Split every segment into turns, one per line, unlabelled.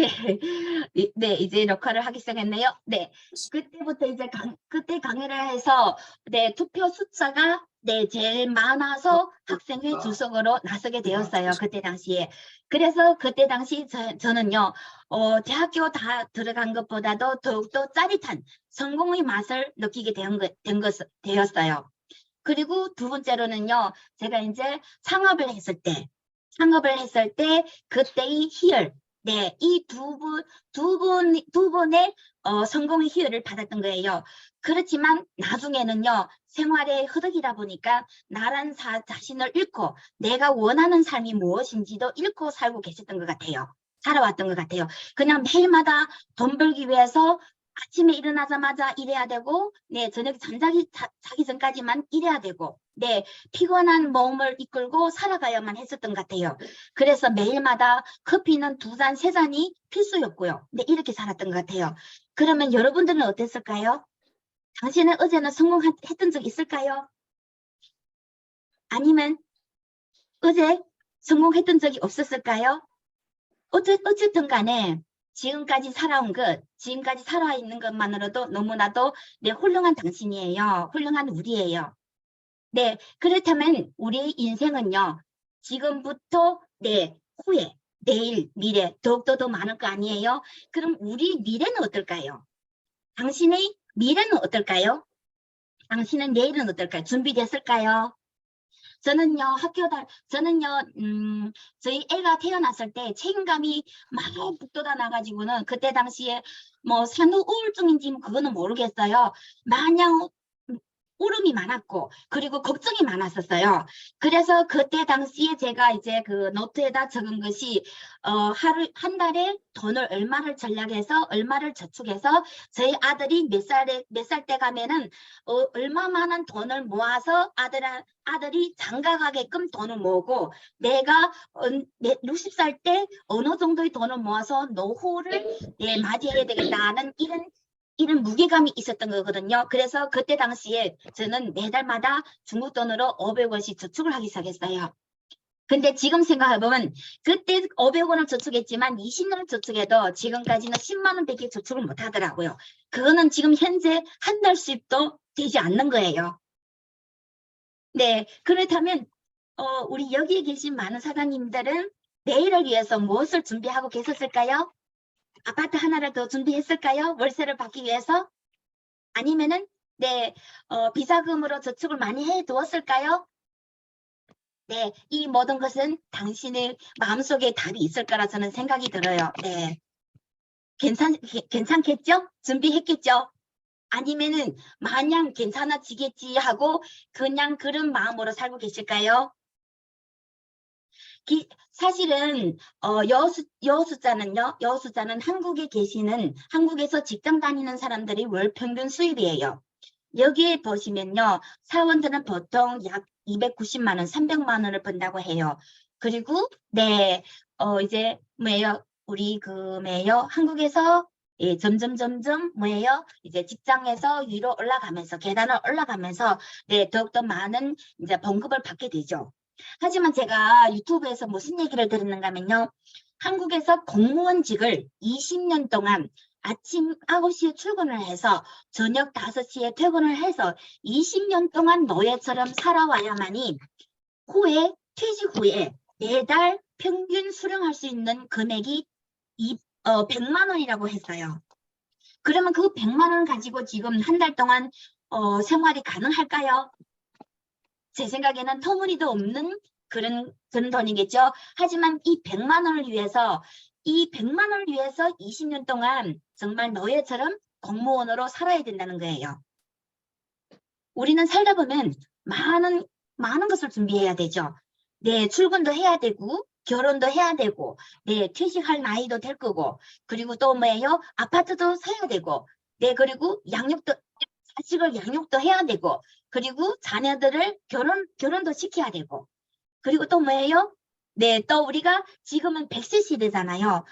네. 네, 이제 녹화를 하기 시작했네요. 네. 그때부터 이제 그때 강의를 해서, 네, 투표 숫자가, 네, 제일 많아서 학생회 주석으로 나서게 되었어요. 그때 당시에. 그래서 그때 당시 저는요, 대학교 다 들어간 것보다도 더욱더 짜릿한 성공의 맛을 느끼게 되었어요. 그리고 두 번째로는요, 제가 이제 창업을 했을 때, 그때의 희열, 네, 이 두 번의 성공의 희열을 받았던 거예요. 그렇지만 나중에는요, 생활의 허덕이다 보니까 나란 자신을 잃고 내가 원하는 삶이 무엇인지도 잃고 살고 계셨던 것 같아요. 살아왔던 것 같아요. 그냥 매일마다 돈 벌기 위해서 아침에 일어나자마자 일해야 되고, 네, 저녁에 자기 전까지만 일해야 되고, 네, 피곤한 몸을 이끌고 살아가야만 했었던 것 같아요. 그래서 매일마다 커피는 2잔, 3잔이 필수였고요. 네, 이렇게 살았던 것 같아요. 그러면 여러분들은 어땠을까요? 당신은 어제는 성공했던 적 있을까요? 아니면 어제 성공했던 적이 없었을까요? 어쨌든 간에 지금까지 살아 있는 것만으로도 너무나도, 네, 훌륭한 당신이에요. 훌륭한 우리예요. 네, 그렇다면 우리의 인생은요, 지금부터, 네, 후에, 내일, 미래, 더욱더 더 많을 거 아니에요? 그럼 우리 미래는 어떨까요? 당신의 미래는 어떨까요? 당신은 내일은 어떨까요? 준비됐을까요? 저희 애가 태어났을 때 책임감이 막 북돋아 나가지고는, 그때 당시에 뭐 산후 우울증인지 그거는 모르겠어요. 마냥 울음이 많았고, 그리고 걱정이 많았었어요. 그래서 그때 당시에 제가 이제 그 노트에다 적은 것이, 한 달에 돈을 얼마를 전략해서, 얼마를 저축해서, 저희 아들이 몇 살 때 가면은, 얼마만한 돈을 모아서 아들이 장가 가게끔 돈을 모으고, 내가 60살 때 어느 정도의 돈을 모아서 노후를, 네, 맞이해야 되겠다는 이런 무게감이 있었던 거거든요. 그래서 그때 당시에 저는 매달마다 중국 돈으로 500원씩 저축을 하기 시작했어요. 근데 지금 생각해보면, 그때 500원을 저축했지만 20년을 저축해도 지금까지는 10만 원밖에 저축을 못 하더라고요. 그거는 지금 현재 한 달씩도 되지 않는 거예요. 네, 그렇다면 우리 여기에 계신 많은 사장님들은 내일을 위해서 무엇을 준비하고 계셨을까요? 아파트 하나를 더 준비했을까요? 월세를 받기 위해서? 아니면은, 네, 비자금으로 저축을 많이 해두었을까요? 네, 이 모든 것은 당신의 마음속에 답이 있을 거라 저는 생각이 들어요. 네, 괜찮겠죠? 준비했겠죠? 아니면은 마냥 괜찮아지겠지 하고 그냥 그런 마음으로 살고 계실까요? 사실은 여수자는 한국에서 직장 다니는 사람들이 월 평균 수입이에요. 여기에 보시면요, 사원들은 보통 약 290만 원, 300만 원을 번다고 해요. 그리고 네, 이제 뭐예요? 한국에서, 예, 점점 뭐예요? 이제 직장에서 위로 올라가면서, 계단을 올라가면서, 네, 더욱더 많은 이제 봉급을 받게 되죠. 하지만 제가 유튜브에서 무슨 얘기를 들었는가 하면요, 한국에서 공무원직을 20년 동안 아침 9시에 출근을 해서 저녁 5시에 퇴근을 해서 20년 동안 노예처럼 살아와야만이 퇴직 후에 매달 평균 수령할 수 있는 금액이 100만 원이라고 했어요. 그러면 그 100만 원 가지고 지금 한 달 동안 생활이 가능할까요? 제 생각에는 터무니도 없는 그런 돈이겠죠. 하지만 이 100만 원을 위해서 20년 동안 정말 노예처럼 공무원으로 살아야 된다는 거예요. 우리는 살다 보면 많은 것을 준비해야 되죠. 네, 출근도 해야 되고, 결혼도 해야 되고, 네, 퇴직할 나이도 될 거고, 그리고 또 뭐예요? 아파트도 사야 되고, 네, 그리고 자식을 양육도 해야 되고, 그리고 자녀들을 결혼도 시켜야 되고, 그리고 또 뭐예요? 네, 또 우리가 지금은 100세 시대잖아요.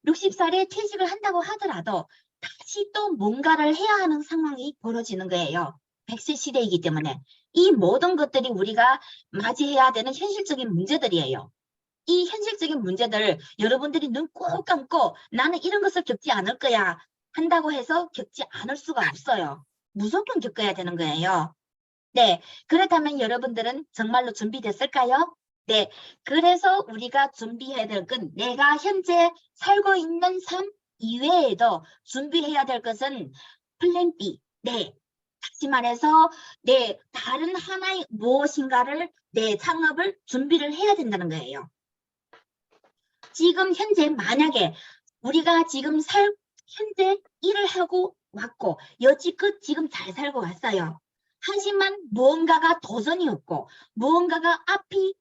60살에 퇴직을 한다고 하더라도 다시 또 뭔가를 해야 하는 상황이 벌어지는 거예요. 100세 시대이기 때문에. 이 모든 것들이 우리가 맞이해야 되는 현실적인 문제들이에요. 이 현실적인 문제들 여러분들이 눈 꼭 감고 나는 이런 것을 겪지 않을 거야 한다고 해서 겪지 않을 수가 없어요. 무조건 겪어야 되는 거예요. 네, 그렇다면 여러분들은 정말로 준비됐을까요? 네, 그래서 우리가 준비해야 될 건 내가 현재 살고 있는 삶 이외에도 준비해야 될 것은 플랜 B. 네, 다시 말해서 네, 다른 하나의 무엇인가를 창업을 준비를 해야 된다는 거예요. 지금 현재 만약에 우리가 지금 현재 일을 하고 왔고 여지껏 지금 잘 살고 왔어요. 하지만 무언가가 도전이 없고 무언가가 앞이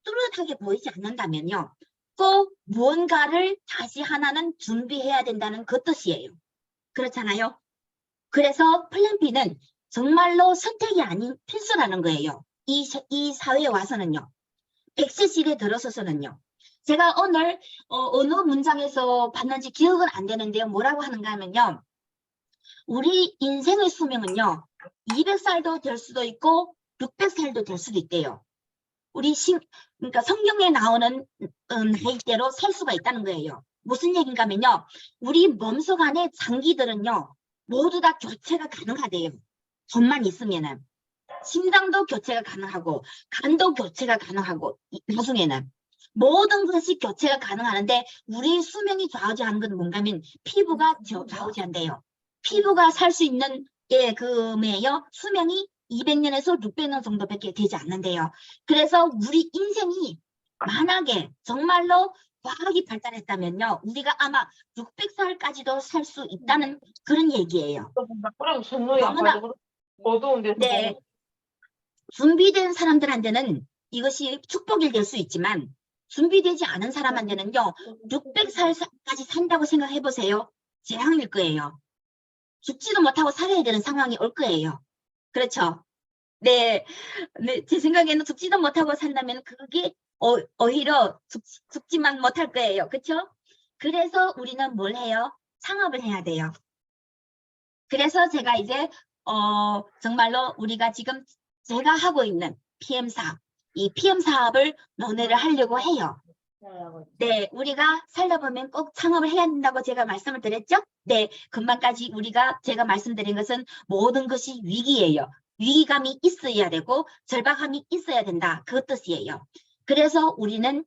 뚜렷하게 보이지 않는다면요. 또 무언가를 다시 하나는 준비해야 된다는 그 뜻이에요. 그렇잖아요. 그래서 플랜 B는 정말로 선택이 아닌 필수라는 거예요. 이 사회에 와서는요. 100세시대에 들어서서는요. 제가 오늘 어느 문장에서 봤는지 기억은 안 되는데요. 뭐라고 하는가 하면요. 우리 인생의 수명은요. 200살도 될 수도 있고 600살도 될 수도 있대요. 그러니까 성경에 나오는 나이대로 살 수가 있다는 거예요. 무슨 얘기인가 하면요. 우리 몸속 안에 장기들은요. 모두 다 교체가 가능하대요. 돈만 있으면은. 심장도 교체가 가능하고 간도 교체가 가능하고 나중에는 모든 것이 교체가 가능하는데 우리의 수명이 좌우지하는 건 뭔가 하면 피부가 좌우지한대요. 피부가 살 수 있는 그매요 수명이 200년에서 600년 정도밖에 되지 않는데요. 그래서 우리 인생이 만약에 정말로 과학이 발달했다면요. 우리가 아마 600살까지도 살 수 있다는 그런 얘기예요. 너무나 네, 준비된 사람들한테는 이것이 축복이 될 수 있지만 준비되지 않은 사람한테는요. 600살까지 산다고 생각해 보세요. 재앙일 거예요. 죽지도 못하고 살아야 되는 상황이 올 거예요. 그렇죠? 네, 제 생각에는 죽지도 못하고 산다면 그게 오히려 죽지만 못할 거예요. 그렇죠? 그래서 우리는 뭘 해요? 창업을 해야 돼요. 그래서 제가 이제 정말로 우리가 지금 제가 하고 있는 PM 사업, 이 PM 사업을 논의를 하려고 해요. 네, 우리가 살다 보면 꼭 창업을 해야 된다고 제가 말씀을 드렸죠? 네, 금방까지 제가 말씀드린 것은 모든 것이 위기예요. 위기감이 있어야 되고 절박함이 있어야 된다. 그 뜻이에요. 그래서 우리는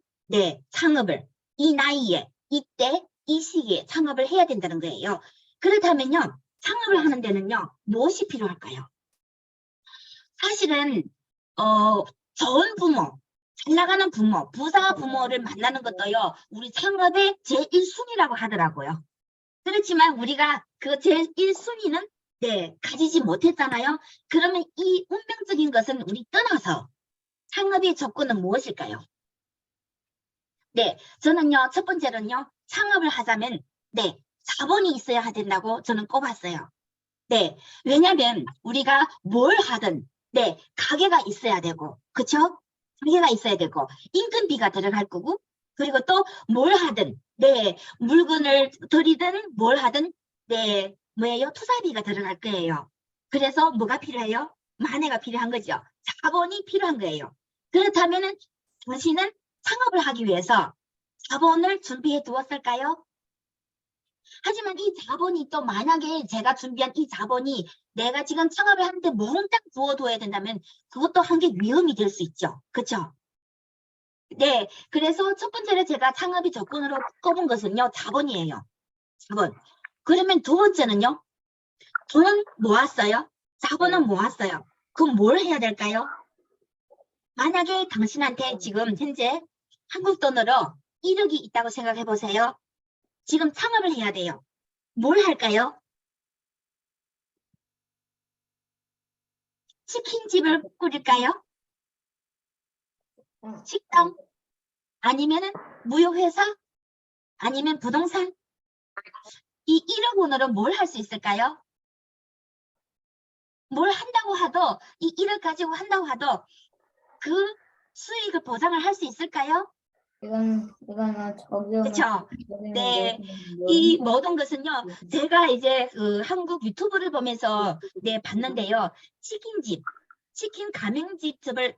창업을 이 나이에, 이때, 이 시기에 창업을 해야 된다는 거예요. 그렇다면요, 창업을 하는 데는요, 무엇이 필요할까요? 사실은 좋은 부모, 잘 나가는 부모, 부자 부모를 만나는 것도요, 우리 창업의 제1순위라고 하더라고요. 그렇지만 우리가 그 제1순위는 가지지 못했잖아요. 그러면 이 운명적인 것은 우리 떠나서 창업의 조건은 무엇일까요? 저는요, 첫 번째로는요, 창업을 하자면 자본이 있어야 된다고 저는 꼽았어요. 왜냐면 우리가 뭘 하든 가게가 있어야 되고, 그쵸? 가게가 있어야 되고, 인건비가 들어갈 거고, 그리고 또 뭘 하든, 물건을 들이든 뭘 하든, 뭐예요? 투자비가 들어갈 거예요. 그래서 뭐가 필요해요? 마네가 필요한 거죠. 자본이 필요한 거예요. 그렇다면은 당신은 창업을 하기 위해서 자본을 준비해 두었을까요? 하지만 이 자본이 또 만약에 제가 준비한 이 자본이 내가 지금 창업을 하는데 몽땅 부어둬야 된다면 그것도 한게 위험이 될 수 있죠. 그렇죠? 그래서 첫 번째로 제가 창업의 조건으로 꼽은 것은요. 자본이에요. 자본. 그러면 두 번째는요. 돈은 모았어요. 자본은 모았어요. 그럼 뭘 해야 될까요? 만약에 당신한테 지금 현재 한국 돈으로 1억이 있다고 생각해 보세요. 지금 창업을 해야 돼요. 뭘 할까요? 치킨집을 꾸릴까요? 식당? 아니면 무역회사? 아니면 부동산? 이 1억 원으로 뭘 할 수 있을까요? 뭘 한다고 하도 이 1억 가지고 한다고 하도 그 수익을 보장을 할 수 있을까요?
이거는
그렇죠. 이 모든 것은요. 제가 이제 그 한국 유튜브를 보면서 봤는데요. 치킨집, 치킨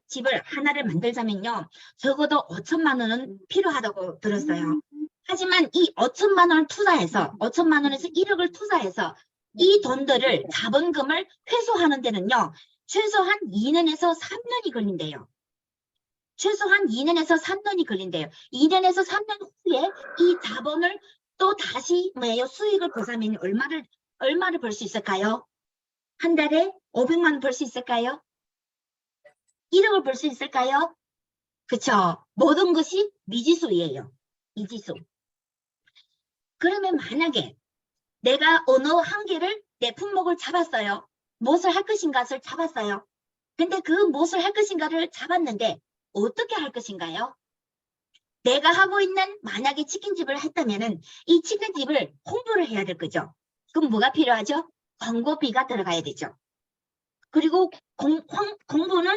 집을 하나를 만들자면요. 적어도 5천만 원은 필요하다고 들었어요. 하지만 이 5천만 원을 투자해서 5천만 원에서 1억을 투자해서 이 돈들을 자본금을 회수하는 데는요. 최소한 2년에서 3년이 걸린대요. 최소한 2년에서 3년이 걸린대요. 2년에서 3년 후에 이 자본을 또 다시 뭐예요? 수익을 보자면 얼마를 벌 수 있을까요? 한 달에 500만 원 벌 수 있을까요? 1억을 벌 수 있을까요? 그쵸? 모든 것이 미지수예요. 미지수. 그러면 만약에 내가 어느 한 개를 내 품목을 잡았어요. 무엇을 할 것인가를 잡았어요. 근데 그 무엇을 할 것인가를 잡았는데 어떻게 할 것인가요? 내가 하고 있는 만약에 치킨집을 했다면은 이 치킨집을 홍보를 해야 될 거죠. 그럼 뭐가 필요하죠? 광고비가 들어가야 되죠. 그리고 광고는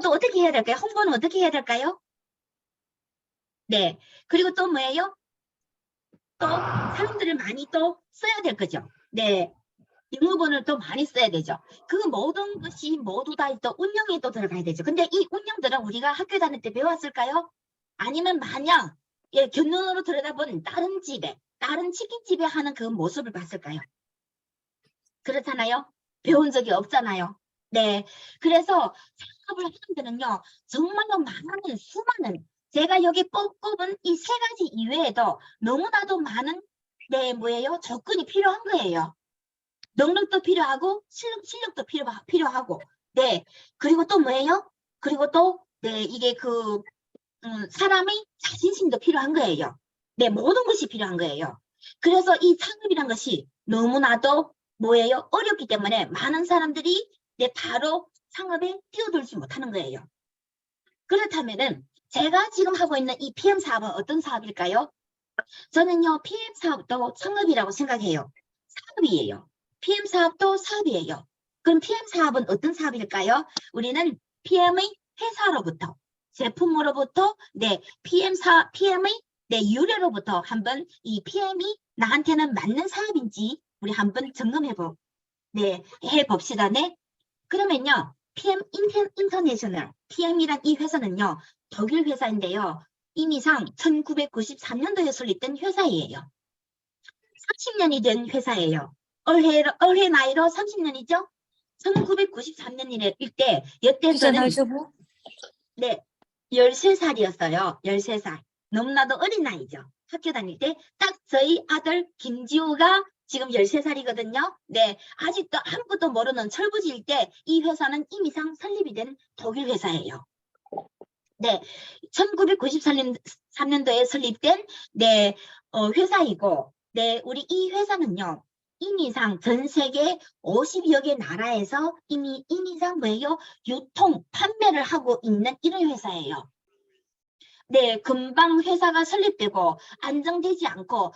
또 어떻게 해야 될까요? 홍보는 어떻게 해야 될까요? 네. 그리고 또 뭐예요? 또 사람들을 많이 또 써야 될 거죠. 네. 영어본을 또 많이 써야 되죠. 그 모든 것이 모두 다 또 운영에 또 들어가야 되죠. 근데 이 운영들은 우리가 학교 다닐 때 배웠을까요? 아니면 마냥 곁눈으로 들여다본 다른 치킨집에 하는 그 모습을 봤을까요? 그렇잖아요. 배운 적이 없잖아요. 네. 그래서 사업을 하는 데는요. 정말로 많은 수많은 제가 여기 꼽은 이 세 가지 이외에도 너무나도 많은 뭐예요? 조건이 필요한 거예요. 능력도 필요하고 실력도 필요하고 네. 그리고 또 뭐예요? 그리고 또 이게 사람의 자신심도 필요한 거예요. 네, 모든 것이 필요한 거예요. 그래서 이 창업이란 것이 너무나도 뭐예요? 어렵기 때문에 많은 사람들이 바로 창업에 뛰어들지 못하는 거예요. 그렇다면은 제가 지금 하고 있는 이 PM 사업은 어떤 사업일까요? 저는요, PM 사업도 창업이라고 생각해요. 사업이에요. PM 사업도 사업이에요. 그럼 PM 사업은 어떤 사업일까요? 우리는 PM의 회사로부터 제품으로부터 PM의 유래로부터 한번 이 PM이 나한테는 맞는 사업인지 우리 한번 해봅시다. 네. 그러면요. PM 인터내셔널 PM이란 이 회사는요. 독일 회사인데요. 이미상 1993년도에 설립된 회사예요. 30년이 된 회사예요. 올해 나이로 30년이죠? 1993년일 때 여태 저는 13살이었어요. 13살. 너무나도 어린 나이죠. 학교 다닐 때 딱 저희 아들 김지우가 지금 13살이거든요. 네, 아직도 아무것도 모르는 철부지일 때 이 회사는 이미상 설립이 된 독일 회사예요. 네, 1993년도에 설립된 회사이고 우리 이 회사는요. 이미상 전 세계 50여 개 나라에서 이미상 뭐예요? 유통, 판매를 하고 있는 이런 회사예요. 네, 금방 회사가 설립되고 안정되지 않고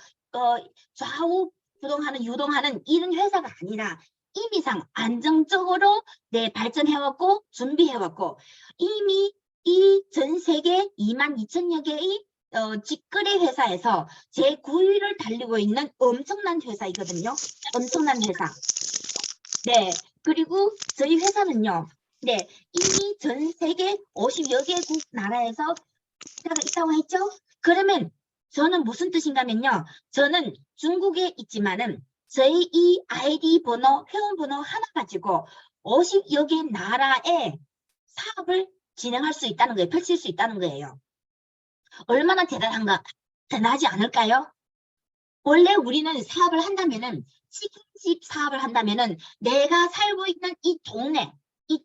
좌우 유동하는 이런 회사가 아니라 이미상 안정적으로 발전해왔고 준비해왔고 이미 이 전 세계 22,000여 개의 직거래 회사에서 제9위를 달리고 있는 엄청난 회사이거든요. 엄청난 회사. 네, 그리고 저희 회사는요. 네, 이미 전 세계 50여 개국 나라에서 회사가 있다고 했죠? 그러면 저는 무슨 뜻인가면요. 저는 중국에 있지만은 저희 이 아이디 번호, 회원번호 하나 가지고 50여 개 나라의 사업을 진행할 수 있다는 거예요. 펼칠 수 있다는 거예요. 얼마나 대단하지 않을까요? 원래 우리는 사업을 한다면은 치킨집 사업을 한다면은 내가 살고 있는 이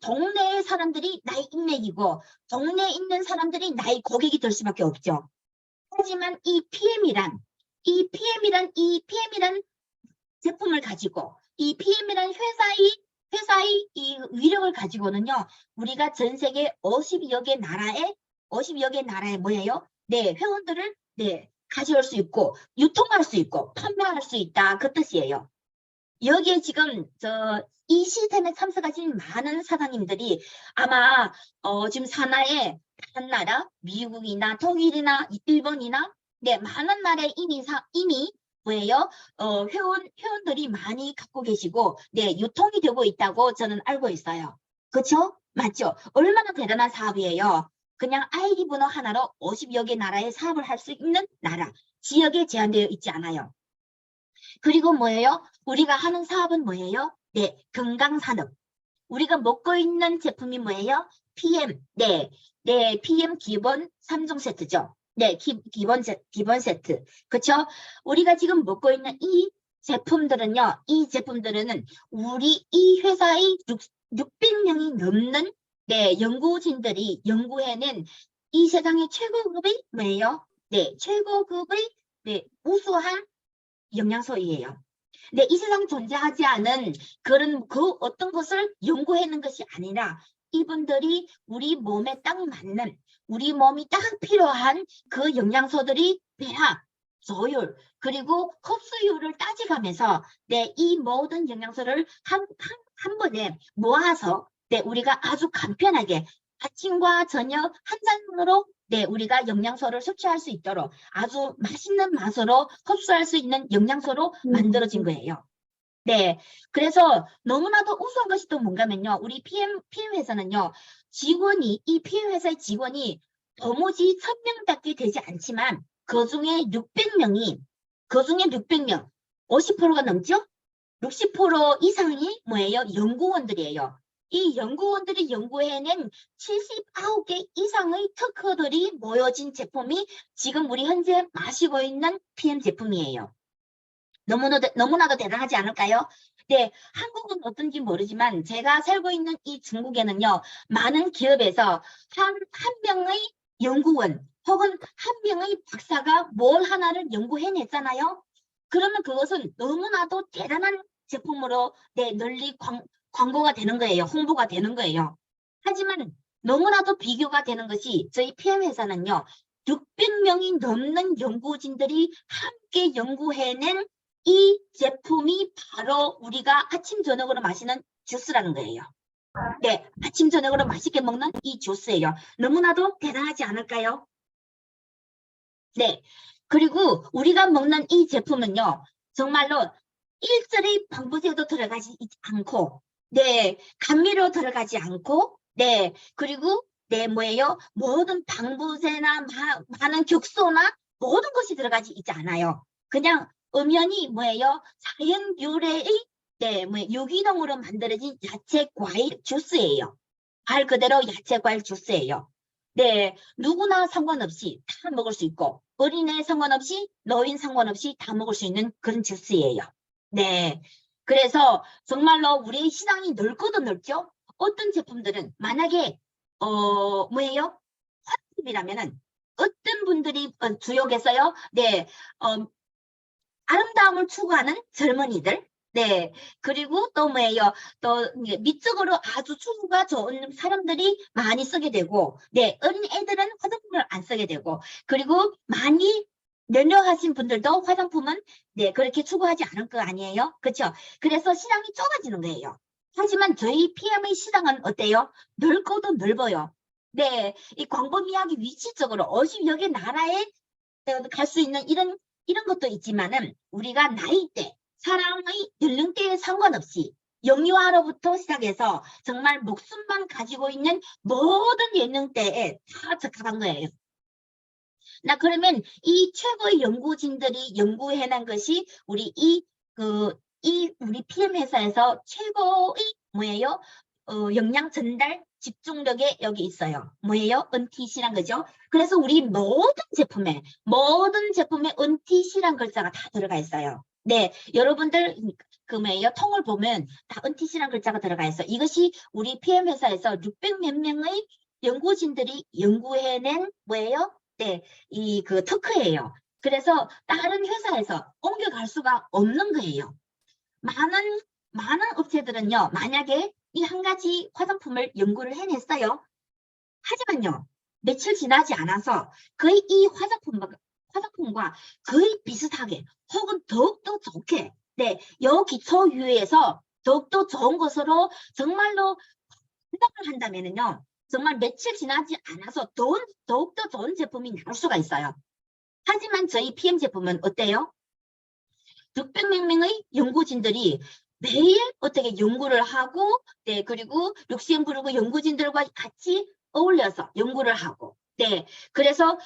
동네의 사람들이 나의 인맥이고 동네에 있는 사람들이 나의 고객이 될 수밖에 없죠. 하지만 이 PM이란 제품을 가지고 이 PM이란 회사의 이 위력을 가지고는요. 우리가 전 세계 50여 개 나라에 뭐예요? 네, 회원들을 가져올 수 있고 유통할 수 있고 판매할 수 있다 그 뜻이에요. 여기에 지금 이 시스템에 참석하신 많은 사장님들이 아마 지금 산하에 다른 나라 미국이나 독일이나 일본이나 많은 나라에 이미 뭐예요? 회원들이 많이 갖고 계시고 유통이 되고 있다고 저는 알고 있어요. 그렇죠? 맞죠? 얼마나 대단한 사업이에요. 그냥 아이디 번호 하나로 50여 개 나라에 사업을 할 수 있는 나라, 지역에 제한되어 있지 않아요. 그리고 뭐예요? 우리가 하는 사업은 뭐예요? 네, 건강산업. 우리가 먹고 있는 제품이 뭐예요? PM, 네, PM 기본 3종 세트죠. 네, 기본 세트. 그쵸? 우리가 지금 먹고 있는 이 제품들은요, 이 제품들은 우리 이 회사의 600명이 넘는 네, 연구진들이 연구해낸 이 세상의 최고급의 뭐예요? 네, 최고급의 네, 우수한 영양소이에요. 네, 이 세상 존재하지 않은 그런 그 어떤 것을 연구하는 것이 아니라 이분들이 우리 몸에 딱 맞는 우리 몸이 딱 필요한 그 영양소들이 배합, 조율, 그리고 흡수율을 따져가면서 네, 이 모든 영양소를 한 번에 모아서 네, 우리가 아주 간편하게 아침과 저녁 한 잔으로 네, 우리가 영양소를 섭취할 수 있도록 아주 맛있는 맛으로 흡수할 수 있는 영양소로 만들어진 거예요. 네, 그래서 너무나도 우수한 것이 또 뭔가면요. 우리 PM 회사는요. 직원이, 이 PM 회사의 직원이 도무지 1000명밖에 되지 않지만 그중에 600명이, 그중에 600명, 50%가 넘죠? 60% 이상이 뭐예요? 연구원들이에요. 이 연구원들이 연구해낸 79개 이상의 특허들이 모여진 제품이 지금 우리 현재 마시고 있는 PM 제품이에요. 너무나도 대단하지 않을까요? 네, 한국은 어떤지 모르지만 제가 살고 있는 이 중국에는요, 많은 기업에서 한 명의 연구원 혹은 한 명의 박사가 뭘 하나를 연구해냈잖아요. 그러면 그것은 너무나도 대단한 제품으로 네, 널리 광고가 되는 거예요. 홍보가 되는 거예요. 하지만 너무나도 비교가 되는 것이 저희 PM 회사는요. 600명이 넘는 연구진들이 함께 연구해낸 이 제품이 바로 우리가 아침 저녁으로 마시는 주스라는 거예요. 네, 아침 저녁으로 맛있게 먹는 이 주스예요. 너무나도 대단하지 않을까요? 네, 그리고 우리가 먹는 이 제품은요. 정말로 일절의 방부제도 들어가지 않고 네, 감미료 들어가지 않고 네, 그리고 네, 뭐예요? 모든 방부제나 많은 격소나 모든 것이 들어가지 있지 않아요. 그냥 엄연히 뭐예요? 자연 유래의 네, 뭐 유기농으로 만들어진 야채 과일 주스예요. 말 그대로 야채 과일 주스예요. 네, 누구나 상관없이 다 먹을 수 있고 어린애 상관없이 노인 상관없이 다 먹을 수 있는 그런 주스예요. 네, 그래서 정말로 우리 시장이 넓고도 넓죠. 어떤 제품들은 만약에 뭐예요? 화장품이라면은 어떤 분들이 주역에서요. 네, 아름다움을 추구하는 젊은이들. 네. 그리고 또 뭐예요? 또 미적으로 아주 추구가 좋은 사람들이 많이 쓰게 되고, 네. 어린 애들은 화장품을 안 쓰게 되고, 그리고 많이 연료하신 분들도 화장품은 네, 그렇게 추구하지 않을 거 아니에요? 그렇죠? 그래서 시장이 좁아지는 거예요. 하지만 저희 PM의 시장은 어때요? 넓고도 넓어요. 네. 이 광범위하게 위치적으로 50여 개 나라에 갈 수 있는 이런 것도 있지만은 우리가 나이대, 사람의 연령대에 상관없이 영유아로부터 시작해서 정말 목숨만 가지고 있는 모든 연령대에 다 적합한 거예요. 나 그러면 이 최고의 연구진들이 연구해낸 것이 우리 우리 PM 회사에서 최고의 뭐예요? 영양 전달 집중력에 여기 있어요. 뭐예요? NTC란 거죠. 그래서 우리 모든 제품에 NTC란 글자가 다 들어가 있어요. 네, 여러분들 그 뭐예요? 통을 보면 다 NTC란 글자가 들어가 있어요. 이것이 우리 PM 회사에서 600 몇 명의 연구진들이 연구해낸 뭐예요? 네, 이 그 특허예요. 그래서 다른 회사에서 옮겨갈 수가 없는 거예요. 많은 업체들은요, 만약에 이 한 가지 화장품을 연구를 해냈어요. 하지만요, 며칠 지나지 않아서 거의 이 화장품과 거의 비슷하게 혹은 더욱더 좋게, 네, 요 기초유예에서 더욱더 좋은 것으로 정말로 생각을 한다면은요, 정말 며칠 지나지 않아서 더욱더 좋은 제품이 나올 수가 있어요. 하지만 저희 PM 제품은 어때요? 600몇 명의 연구진들이 매일 어떻게 연구를 하고, 네, 그리고 룩셈부르크 연구진들과 같이 어울려서 연구를 하고, 네, 그래서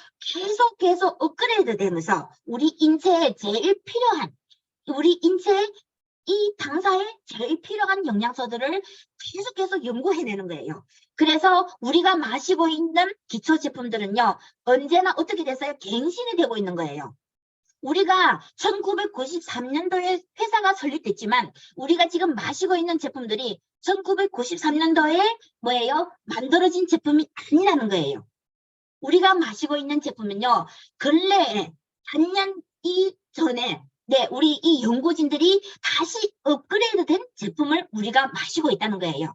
계속 업그레이드 되면서 우리 인체에 제일 필요한, 우리 인체에 이 당사에 제일 필요한 영양소들을 계속 연구해내는 거예요. 그래서 우리가 마시고 있는 기초 제품들은요, 언제나 어떻게 됐어요? 갱신이 되고 있는 거예요. 우리가 1993년도에 회사가 설립됐지만 우리가 지금 마시고 있는 제품들이 1993년도에 뭐예요? 만들어진 제품이 아니라는 거예요. 우리가 마시고 있는 제품은요, 근래에 반년 이전에 네, 우리 이 연구진들이 다시 업그레이드 된 제품을 우리가 마시고 있다는 거예요.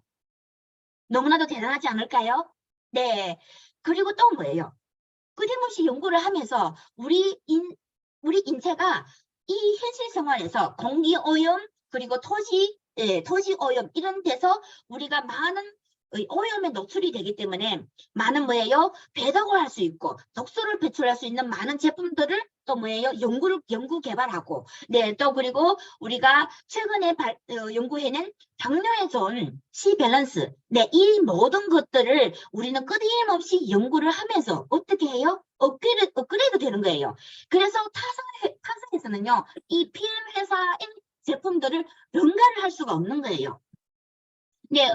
너무나도 대단하지 않을까요? 네. 그리고 또 뭐예요? 끊임없이 연구를 하면서 우리 인체가 이 현실 생활에서 공기 오염 그리고 토지 오염 이런 데서 우리가 많은 오염에 노출이 되기 때문에 많은 뭐예요? 배덕을 할 수 있고 독소를 배출할 수 있는 많은 제품들을 또 뭐예요? 연구 개발하고 네, 또 그리고 우리가 최근에 연구해낸 당뇨에 좋은 C 밸런스 네, 이 모든 것들을 우리는 끊임없이 연구를 하면서 어떻게 해요? 업그레이드 되는 거예요. 그래서 타사에서는요, 이 PM 회사의 제품들을 능가를 할 수가 없는 거예요. 네,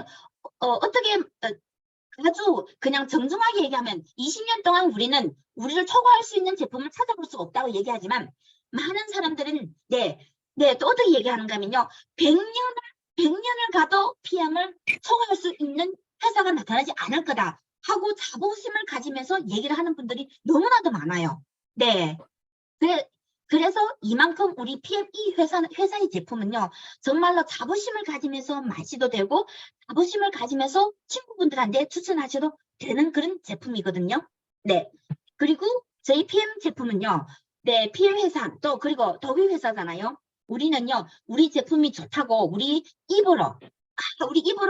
어떻게 아주 그냥 정중하게 얘기하면 20년 동안 우리를 초과할 수 있는 제품을 찾아볼 수가 없다고 얘기하지만 많은 사람들은 또 어떻게 얘기하는가 하면요. 100년을 가도 PM을 초과할 수 있는 회사가 나타나지 않을 거다 하고 자부심을 가지면서 얘기를 하는 분들이 너무나도 많아요. 네. 그래서 이만큼 우리 PME 회사의 제품은요, 정말로 자부심을 가지면서 마셔도 되고, 자부심을 가지면서 친구분들한테 추천하셔도 되는 그런 제품이거든요. 네. 그리고 저희 PM 제품은요, 네, PM 회사, 또 그리고 독일 회사잖아요. 우리는요, 우리 제품이 좋다고, 우리 입으로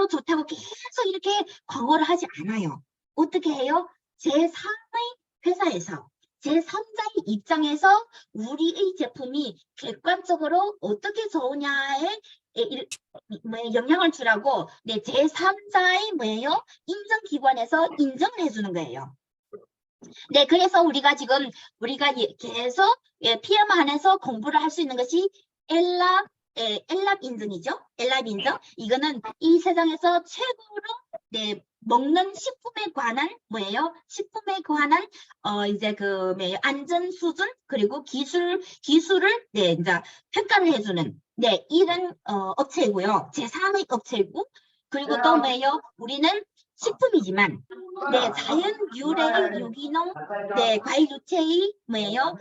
좋다고 계속 이렇게 광고를 하지 않아요. 어떻게 해요? 제3의 회사에서 제3자의 입장에서 우리의 제품이 객관적으로 어떻게 좋으냐에 영향을 주라고 네, 제3자의 뭐예요? 인정기관에서 인정을 해주는 거예요. 네, 그래서 우리가 계속 PM 안에서 공부를 할 수 있는 것이 엘랍 인증이죠. 엘랍 인증. 이거는 이 세상에서 최고로 네, 먹는 식품에 관한 뭐예요? 식품에 관한 이제 안전 수준 그리고 기술을 네, 이제 평가를 해주는 네, 이런 업체이고요. 제3의 업체이고 그리고 또 뭐예요? 우리는 식품이지만 네, 자연 유래 유기농 네, 과일 유체의 뭐예요?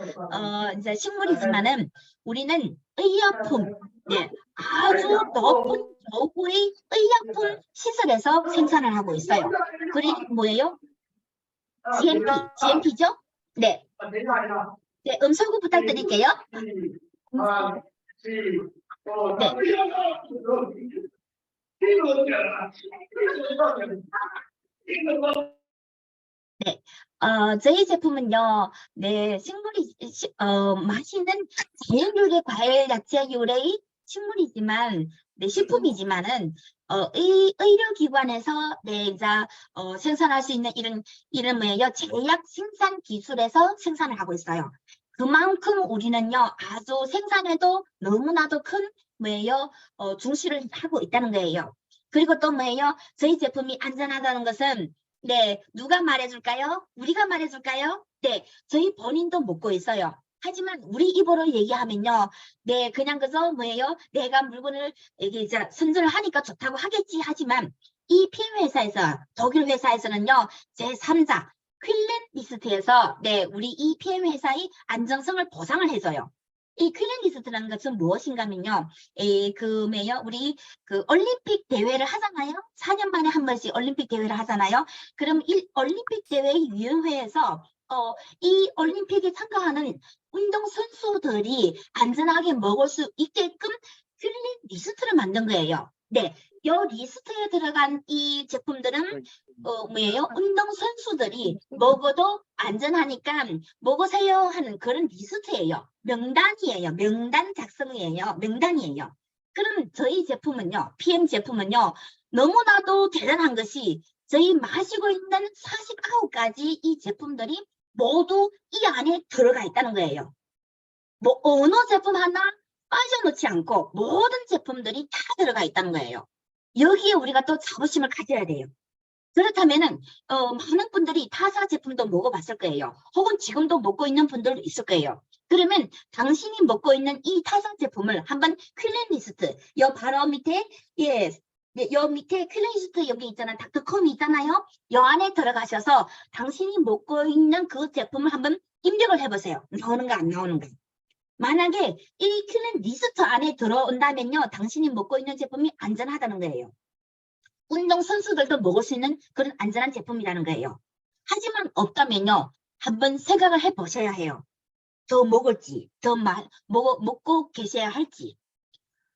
이제 식물이지만은 우리는 의약품 네, 아주 높은 저고의 의약품 시설에서 생산을 하고 있어요. 그리고 뭐예요? GMP죠? 네. 네, 음성구 부탁드릴게요. 네. 네, 저희 제품은요, 네, 맛있는 자연 유래 과일 야채 유래의 식물이지만, 네, 식품이지만은, 의료기관에서, 네, 이제, 생산할 수 있는 이런 뭐예요? 제약 생산 기술에서 생산을 하고 있어요. 그만큼 우리는요, 아주 생산에도 너무나도 큰, 뭐예요? 중시를 하고 있다는 거예요. 그리고 또 뭐예요? 저희 제품이 안전하다는 것은, 네, 누가 말해줄까요? 우리가 말해줄까요? 네, 저희 본인도 묻고 있어요. 하지만 우리 입으로 얘기하면요, 네, 그냥 그저 뭐예요? 내가 물건을 이게 이제 선전을 하니까 좋다고 하겠지 하지만 이 PM 회사에서 독일 회사에서는요, 제3자 퀼렌 리스트에서 네, 우리 이 PM 회사의 안정성을 보상을 해줘요. 이 퀼렌 리스트라는 것은 무엇인가 하면요, 우리 올림픽 대회를 하잖아요. 4년 만에 한 번씩 올림픽 대회를 하잖아요. 그럼 이 올림픽 대회 위원회에서 이 올림픽에 참가하는 운동 선수들이 안전하게 먹을 수 있게끔 퀼렌 리스트를 만든 거예요. 네, 이 리스트에 들어간 이 제품들은 운동 선수들이 먹어도 안전하니까 먹으세요 하는 그런 리스트예요. 명단이에요. 명단 작성이에요. 명단이에요. 그럼 저희 제품은요, PM 제품은요, 너무나도 대단한 것이 저희 마시고 있는 49가지 이 제품들이 모두 이 안에 들어가 있다는 거예요. 뭐 어느 제품 하나 빠져놓지 않고 모든 제품들이 다 들어가 있다는 거예요. 여기에 우리가 또 자부심을 가져야 돼요. 그렇다면은 많은 분들이 타사 제품도 먹어봤을 거예요. 혹은 지금도 먹고 있는 분들도 있을 거예요. 그러면 당신이 먹고 있는 이 타사 제품을 한번 퀼린리스트, 요 바로 밑에 요 밑에 퀼린리스트 여기 있잖아, 닥터컴이 있잖아요. 요 안에 들어가셔서 당신이 먹고 있는 그 제품을 한번 입력을 해보세요. 나오는가 안 나오는가. 만약에 이 퀼린리스트 안에 들어온다면요, 당신이 먹고 있는 제품이 안전하다는 거예요. 운동선수들도 먹을 수 있는 그런 안전한 제품이라는 거예요. 하지만 없다면요, 한번 생각을 해보셔야 해요. 더 먹을지, 더 먹고 계셔야 할지.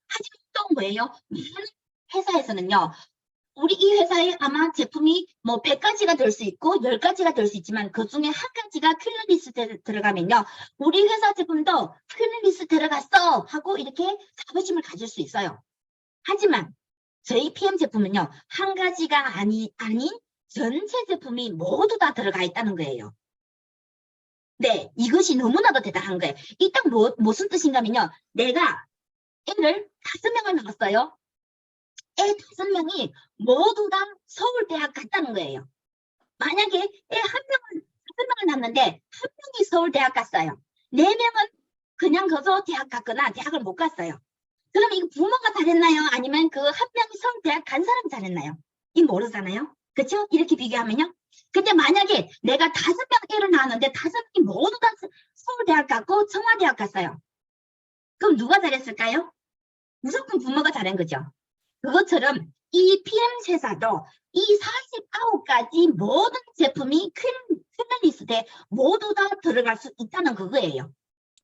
하지만 또 뭐예요? 많은 회사에서는요, 우리 이 회사에 아마 제품이 뭐 100가지가 될 수 있고 10가지가 될 수 있지만 그 중에 한 가지가 퀼린리스트에 들어가면요, 우리 회사 제품도 퀼린리스트 들어갔어 하고 이렇게 자부심을 가질 수 있어요. 하지만 저희 PM 제품은요, 한 가지가 아닌 전체 제품이 모두 다 들어가 있다는 거예요. 네, 이것이 너무나도 대단한 거예요. 이 딱 무슨 뜻인가면요, 내가 애를 5명을 낳았어요. 애 5명이 모두 다 서울대학 갔다는 거예요. 만약에 애 5명을 낳았는데 1명이 서울대학 갔어요. 4명은 그냥 거기서 대학 갔거나 대학을 못 갔어요. 그럼 이거 부모가 잘했나요? 아니면 그 1명이 서울대학 간 사람이 잘했나요? 이 모르잖아요. 그렇죠? 이렇게 비교하면요. 근데 만약에 내가 5명 애를 낳았는데 5명이 모두 다 서울대학 갔고 청와대학 갔어요. 그럼 누가 잘했을까요? 무조건 부모가 잘한 거죠. 그것처럼 이 PM세사도 이 49가지 모든 제품이 퀼린리스트에 모두 다 들어갈 수 있다는 그거예요.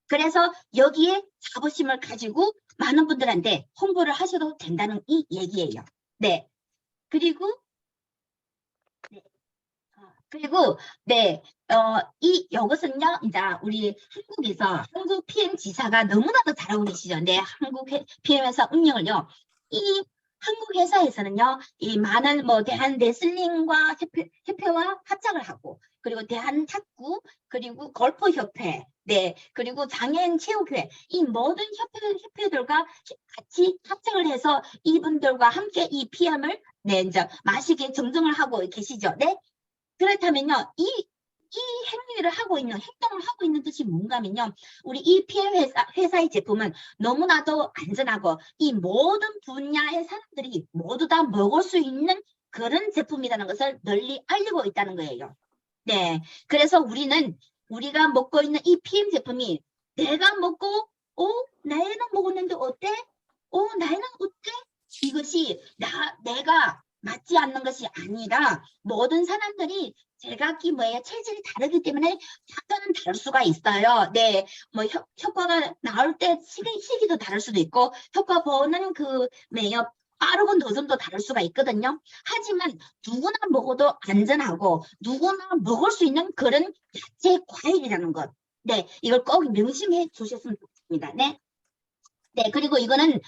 그래서 여기에 자부심을 가지고 많은 분들한테 홍보를 하셔도 된다는 이 얘기예요. 네. 그리고 이것은요, 이제 우리 한국에서 한국 PM 지사가 너무나도 잘하고 계시죠. 네, 한국 PM 회사 운영을요. 이 한국 회사에서는요, 이 많은 뭐 대한 레슬링과 협회와 합작을 하고, 그리고 대한 탁구, 그리고 골프 협회, 네, 그리고 장애인 체육회, 이 모든 협회들과 같이 합작을 해서 이분들과 함께 이 PM을 네, 이제 마시게 정정을 하고 계시죠. 네. 그렇다면요, 이 행위를 하고 있는, 행동을 하고 있는 뜻이 뭔가면요, 우리 이 PM 회사의 제품은 너무나도 안전하고 이 모든 분야의 사람들이 모두 다 먹을 수 있는 그런 제품이라는 것을 널리 알리고 있다는 거예요. 네. 그래서 우리가 먹고 있는 이 PM 제품이 내가 먹고, 나이는 먹었는데 어때? 나이는 어때? 이것이 내가 맞지 않는 것이 아니라 모든 사람들이 제각기 체질이 다르기 때문에 약간은 다를 수가 있어요. 네, 뭐 효과가 나올 때 시기도 다를 수도 있고 효과 보는 빠르고 늦음도 다를 수가 있거든요. 하지만 누구나 먹어도 안전하고 누구나 먹을 수 있는 그런 야채 과일이라는 것. 네, 이걸 꼭 명심해 주셨으면 좋겠습니다. 네. 네, 그리고 이거는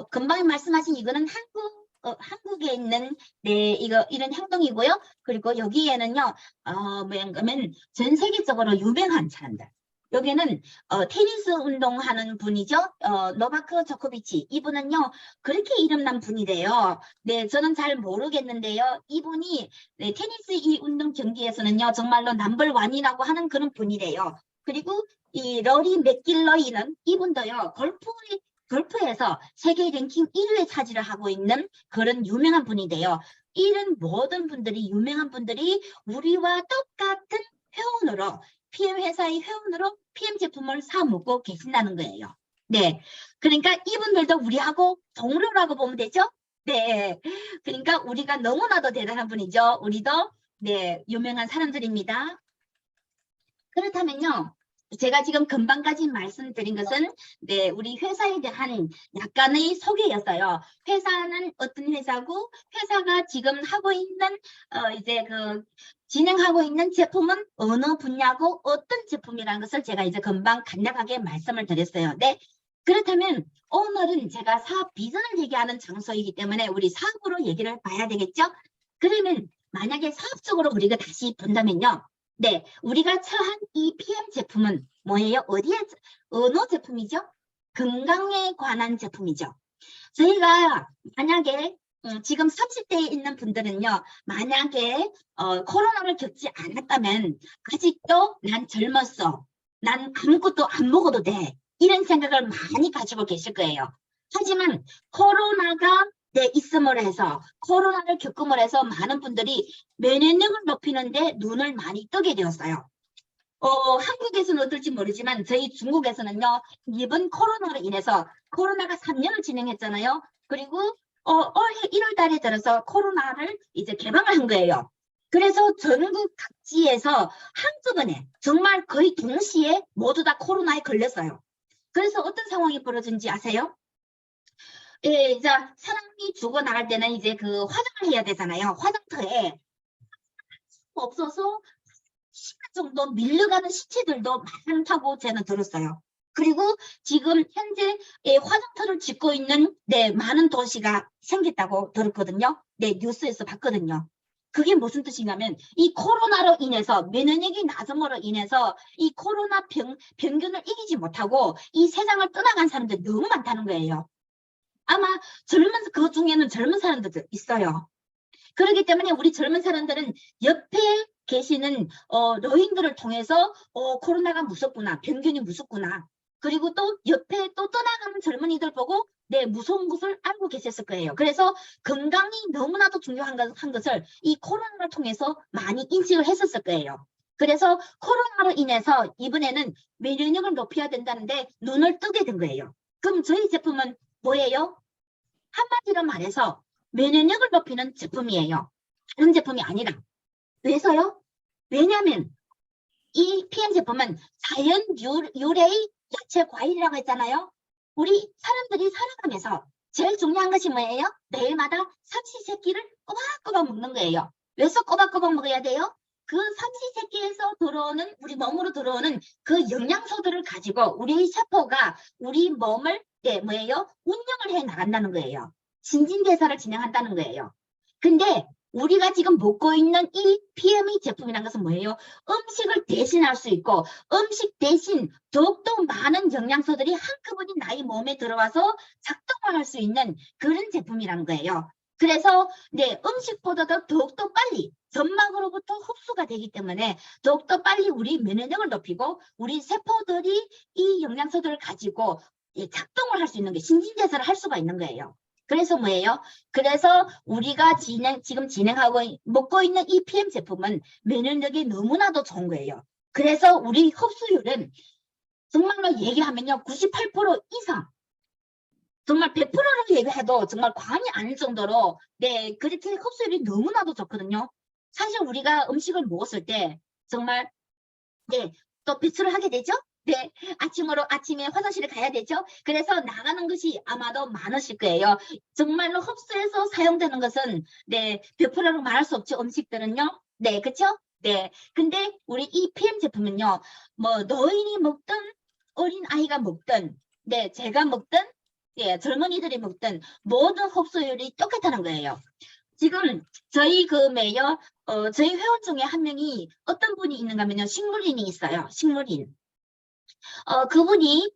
금방 말씀하신 이거는 한국에 있는 이런 행동이고요. 그리고 여기에는요, 뭐냐면 전 세계적으로 유명한 사람들. 여기는 테니스 운동하는 분이죠. 노바크 조코비치. 이분은요, 그렇게 이름난 분이래요. 네, 저는 잘 모르겠는데요. 이분이 테니스 이 운동 경기에서는요, 정말로 넘버원이라고 하는 그런 분이래요. 그리고 이 러리 맥길러이는 이분도요, 골프에서 세계 랭킹 1위에 차지를 하고 있는 그런 유명한 분인데요. 이런 모든 분들이, 유명한 분들이 우리와 똑같은 회원으로, PM 회사의 회원으로 PM 제품을 사 먹고 계신다는 거예요. 네. 그러니까 이분들도 우리하고 동료라고 보면 되죠? 네. 그러니까 우리가 너무나도 대단한 분이죠. 우리도, 네, 유명한 사람들입니다. 그렇다면요, 제가 지금 금방까지 말씀드린 것은 네, 우리 회사에 대한 약간의 소개였어요. 회사는 어떤 회사고 회사가 지금 하고 있는 진행하고 있는 제품은 어느 분야고 어떤 제품이라는 것을 제가 이제 금방 간략하게 말씀을 드렸어요. 네. 그렇다면 오늘은 제가 사업 비전을 얘기하는 장소이기 때문에 우리 사업으로 얘기를 봐야 되겠죠? 그러면 만약에 사업적으로 우리가 다시 본다면요. 네, 우리가 처한 이 PM 제품은 뭐예요? 어느 제품이죠? 건강에 관한 제품이죠. 저희가 만약에 지금 30대에 있는 분들은요. 만약에 코로나를 겪지 않았다면 아직도 난 젊었어. 난 아무것도 안 먹어도 돼. 이런 생각을 많이 가지고 계실 거예요. 하지만 코로나가 있음으로 해서 코로나를 겪음으로 해서 많은 분들이 면역력을 높이는데 눈을 많이 뜨게 되었어요. 한국에서는 어떨지 모르지만 저희 중국에서는요. 이번 코로나로 인해서 코로나가 3년을 진행했잖아요. 그리고 올해 1월 달에 들어서 코로나를 이제 개방을 한 거예요. 그래서 전국 각지에서 한꺼번에 정말 거의 동시에 모두 다 코로나에 걸렸어요. 그래서 어떤 상황이 벌어진지 아세요? 예, 이제 사람이 죽어나갈 때는 이제 그 화장을 해야 되잖아요. 화장터에 없어서 시간 정도 밀려가는 시체들도 많다고 저는 들었어요. 그리고 지금 현재 화장터를 짓고 있는 많은 도시가 생겼다고 들었거든요. 뉴스에서 봤거든요. 그게 무슨 뜻이냐면 이 코로나로 인해서 면역력이 낮음으로 인해서 이 코로나 병균을 이기지 못하고 이 세상을 떠나간 사람들이 너무 많다는 거예요. 아마 그 중에는 젊은 사람들도 있어요. 그렇기 때문에 우리 젊은 사람들은 옆에 계시는 노인들을 통해서 코로나가 무섭구나, 병균이 무섭구나. 그리고 또 옆에 또 떠나가는 젊은이들 보고 무서운 것을 알고 계셨을 거예요. 그래서 건강이 너무나도 중요한 것을 이 코로나를 통해서 많이 인식을 했었을 거예요. 그래서 코로나로 인해서 이번에는 면역력을 높여야 된다는데 눈을 뜨게 된 거예요. 그럼 저희 제품은 뭐예요? 한마디로 말해서 면역력을 높이는 제품이에요. 다른 제품이 아니라. 왜서요? 왜냐하면 이 PM 제품은 자연 유래의 야채 과일이라고 했잖아요. 우리 사람들이 살아가면서 제일 중요한 것이 뭐예요? 매일마다 삼시세끼를 꼬박꼬박 먹는 거예요. 왜서 꼬박꼬박 먹어야 돼요? 그 삼시세끼에서 들어오는 우리 몸으로 들어오는 그 영양소들을 가지고 우리 세포가 우리 몸을 뭐예요? 운영을 해 나간다는 거예요. 신진대사를 진행한다는 거예요. 근데 우리가 지금 먹고 있는 이 PME 제품이라는 것은 뭐예요? 음식을 대신할 수 있고 음식 대신 더욱더 많은 영양소들이 한꺼번에 나의 몸에 들어와서 작동을 할 수 있는 그런 제품이라는 거예요. 그래서 음식보다도 더욱더 빨리 점막으로부터 흡수가 되기 때문에 더욱더 빨리 우리 면역력을 높이고 우리 세포들이 이 영양소들을 가지고 작동을 할 수 있는 게 신진대사를 할 수가 있는 거예요. 그래서 뭐예요? 그래서 우리가 지금 진행하고 먹고 있는 이 PM 제품은 면역력이 너무나도 좋은 거예요. 그래서 우리 흡수율은 정말로 얘기하면요 98% 이상, 정말 100%로 얘기해도 정말 과언이 아닐 정도로 그렇게 흡수율이 너무나도 좋거든요. 사실 우리가 음식을 먹었을 때 정말 또 배출을 하게 되죠. 아침에 화장실에 가야 되죠. 그래서 나가는 것이 아마도 많으실 거예요. 정말로 흡수해서 사용되는 것은 100%라고 말할 수 없죠. 음식들은요. 그렇죠? 근데 우리 이 PM 제품은요. 뭐 노인이 먹든 어린 아이가 먹든 제가 먹든 젊은이들이 먹든 모든 흡수율이 똑같다는 거예요. 지금 저희 저희 회원 중에 한 명이 어떤 분이 있는가 하면요. 식물인이 있어요. 식물인. 그분이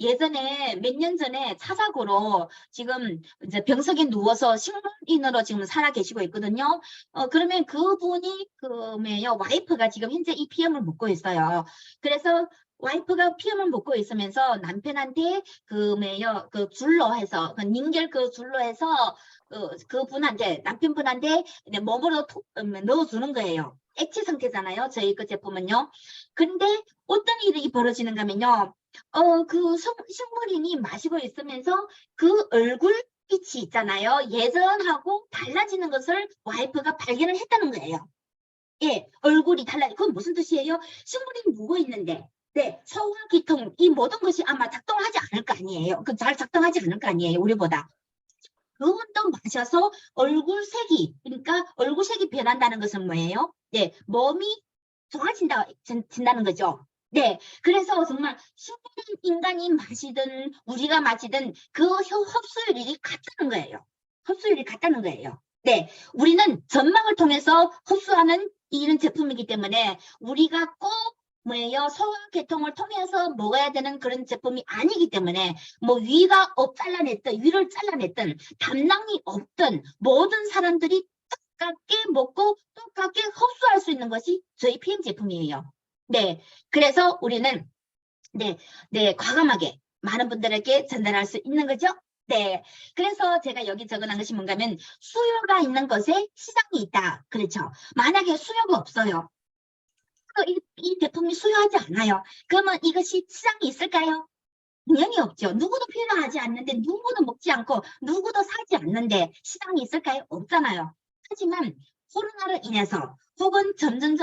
예전에 몇 년 전에 차작으로 지금 이제 병석에 누워서 식물인으로 지금 살아 계시고 있거든요. 그러면 그분이 와이프가 지금 현재 이 PM을 먹고 있어요. 그래서 와이프가 PM을 먹고 있으면서 남편한테 그 줄로 해서 닌겔 줄로 해서 그분한테 남편분한테 몸으로 넣어주는 거예요. 액체 상태잖아요. 저희 그 제품은요. 근데 어떤 일이 벌어지는가 하면요. 그 식물인이 마시고 있으면서 그 얼굴빛이 있잖아요. 예전하고 달라지는 것을 와이프가 발견을 했다는 거예요. 얼굴이 그건 무슨 뜻이에요? 식물인이 누워 있는데 소화, 기통 이 모든 것이 아마 작동하지 않을 거 아니에요. 잘 작동하지 않을 거 아니에요. 우리보다. 그것도 마셔서 얼굴색이 변한다는 것은 뭐예요? 몸이 좋아진다는 거죠. 네, 그래서 정말 수많은 인간이 마시든 우리가 마시든 그 흡수율이 같다는 거예요. 흡수율이 같다는 거예요. 네, 우리는 전망을 통해서 흡수하는 이런 제품이기 때문에 우리가 꼭 뭐예요? 소화계통을 통해서 먹어야 되는 그런 제품이 아니기 때문에 뭐 위를 잘라냈든 담낭이 없든 모든 사람들이 똑같게 먹고 똑같게 흡수할 수 있는 것이 저희 PM 제품이에요. 네, 그래서 우리는 과감하게 많은 분들에게 전달할 수 있는 거죠. 네, 그래서 제가 여기 적어놓은 것이 뭔가 하면 수요가 있는 것에 시장이 있다. 그렇죠. 만약에 수요가 없어요. 이 제품이 수요하지 않아요. 그러면 이것이 시장이 있을까요? 당연히 없죠. 누구도 필요하지 않는데 누구도 먹지 않고 누구도 사지 않는데 시장이 있을까요? 없잖아요. 하지만 코로나로 인해서 혹은 점점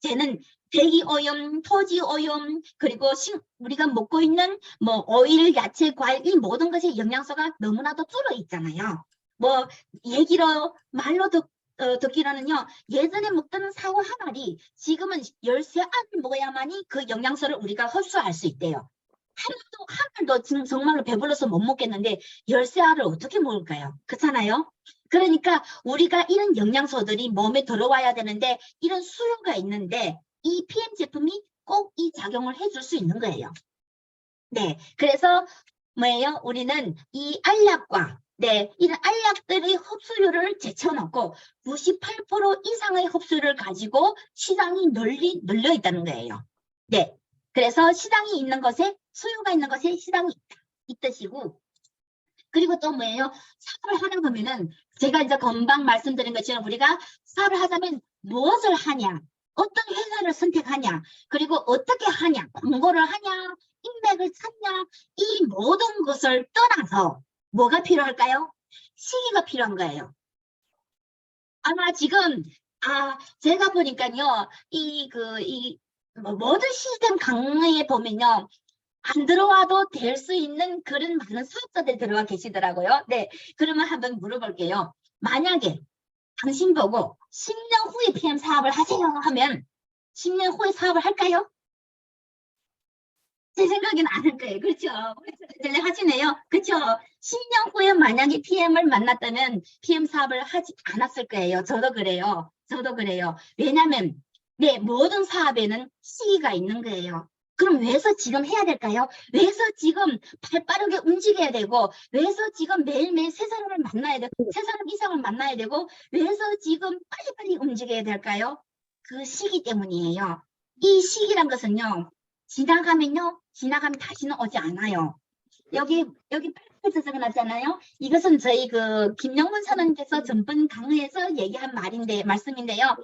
쟤는 대기오염, 토지오염, 그리고 우리가 먹고 있는 뭐 오일, 야채, 과일 이 모든 것의 영양소가 너무나도 줄어 있잖아요. 뭐 얘기로 말로 듣기로는요. 예전에 먹던 사과 한 알이 지금은 13알을 먹어야만이 그 영양소를 우리가 흡수할 수 있대요. 한 알도 지금 정말로 배불러서 못 먹겠는데 13알을 어떻게 먹을까요? 그렇잖아요? 그러니까 우리가 이런 영양소들이 몸에 들어와야 되는데 이런 수요가 있는데 이 PM 제품이 꼭 이 작용을 해줄 수 있는 거예요. 네, 그래서 뭐예요? 우리는 이 알약과 이런 알약들의 흡수율을 제쳐놓고 98% 이상의 흡수율을 가지고 시장이 널려 있다는 거예요. 네, 그래서 시장이 있는 것에 수요가 있는 것에 시장이 있듯이고 그리고 또 뭐예요? 사업을 하다 보면은 제가 이제 금방 말씀드린 것처럼 우리가 사업을 하자면 무엇을 하냐, 어떤 회사를 선택하냐, 그리고 어떻게 하냐, 광고를 하냐, 인맥을 찾냐, 이 모든 것을 떠나서 뭐가 필요할까요? 시기가 필요한 거예요. 아마 지금 제가 보니까요, 모든 시스템 강의에 보면요, 안 들어와도 될 수 있는 그런 많은 사업자들이 들어와 계시더라고요. 네, 그러면 한번 물어볼게요. 만약에 당신 보고 10년 후에 PM 사업을 하세요 하면 10년 후에 사업을 할까요? 제 생각에는 안 할 거예요. 그렇죠? 하시네요. 그렇죠? 10년 후에 만약에 PM을 만났다면 PM 사업을 하지 않았을 거예요. 저도 그래요. 왜냐하면 모든 사업에는 시기가 있는 거예요. 그럼 왜서 지금 해야 될까요? 왜서 지금 발빠르게 움직여야 되고 왜서 지금 매일매일 세 사람을 만나야 되고 세 사람 이상을 만나야 되고 왜서 지금 빨리빨리 움직여야 될까요? 그 시기 때문이에요. 이 시기란 것은요. 지나가면 다시는 오지 않아요. 여기 빨간색 적어놨잖아요. 이것은 저희 김영문 선언께서 전번 강의에서 얘기한 말씀인데요.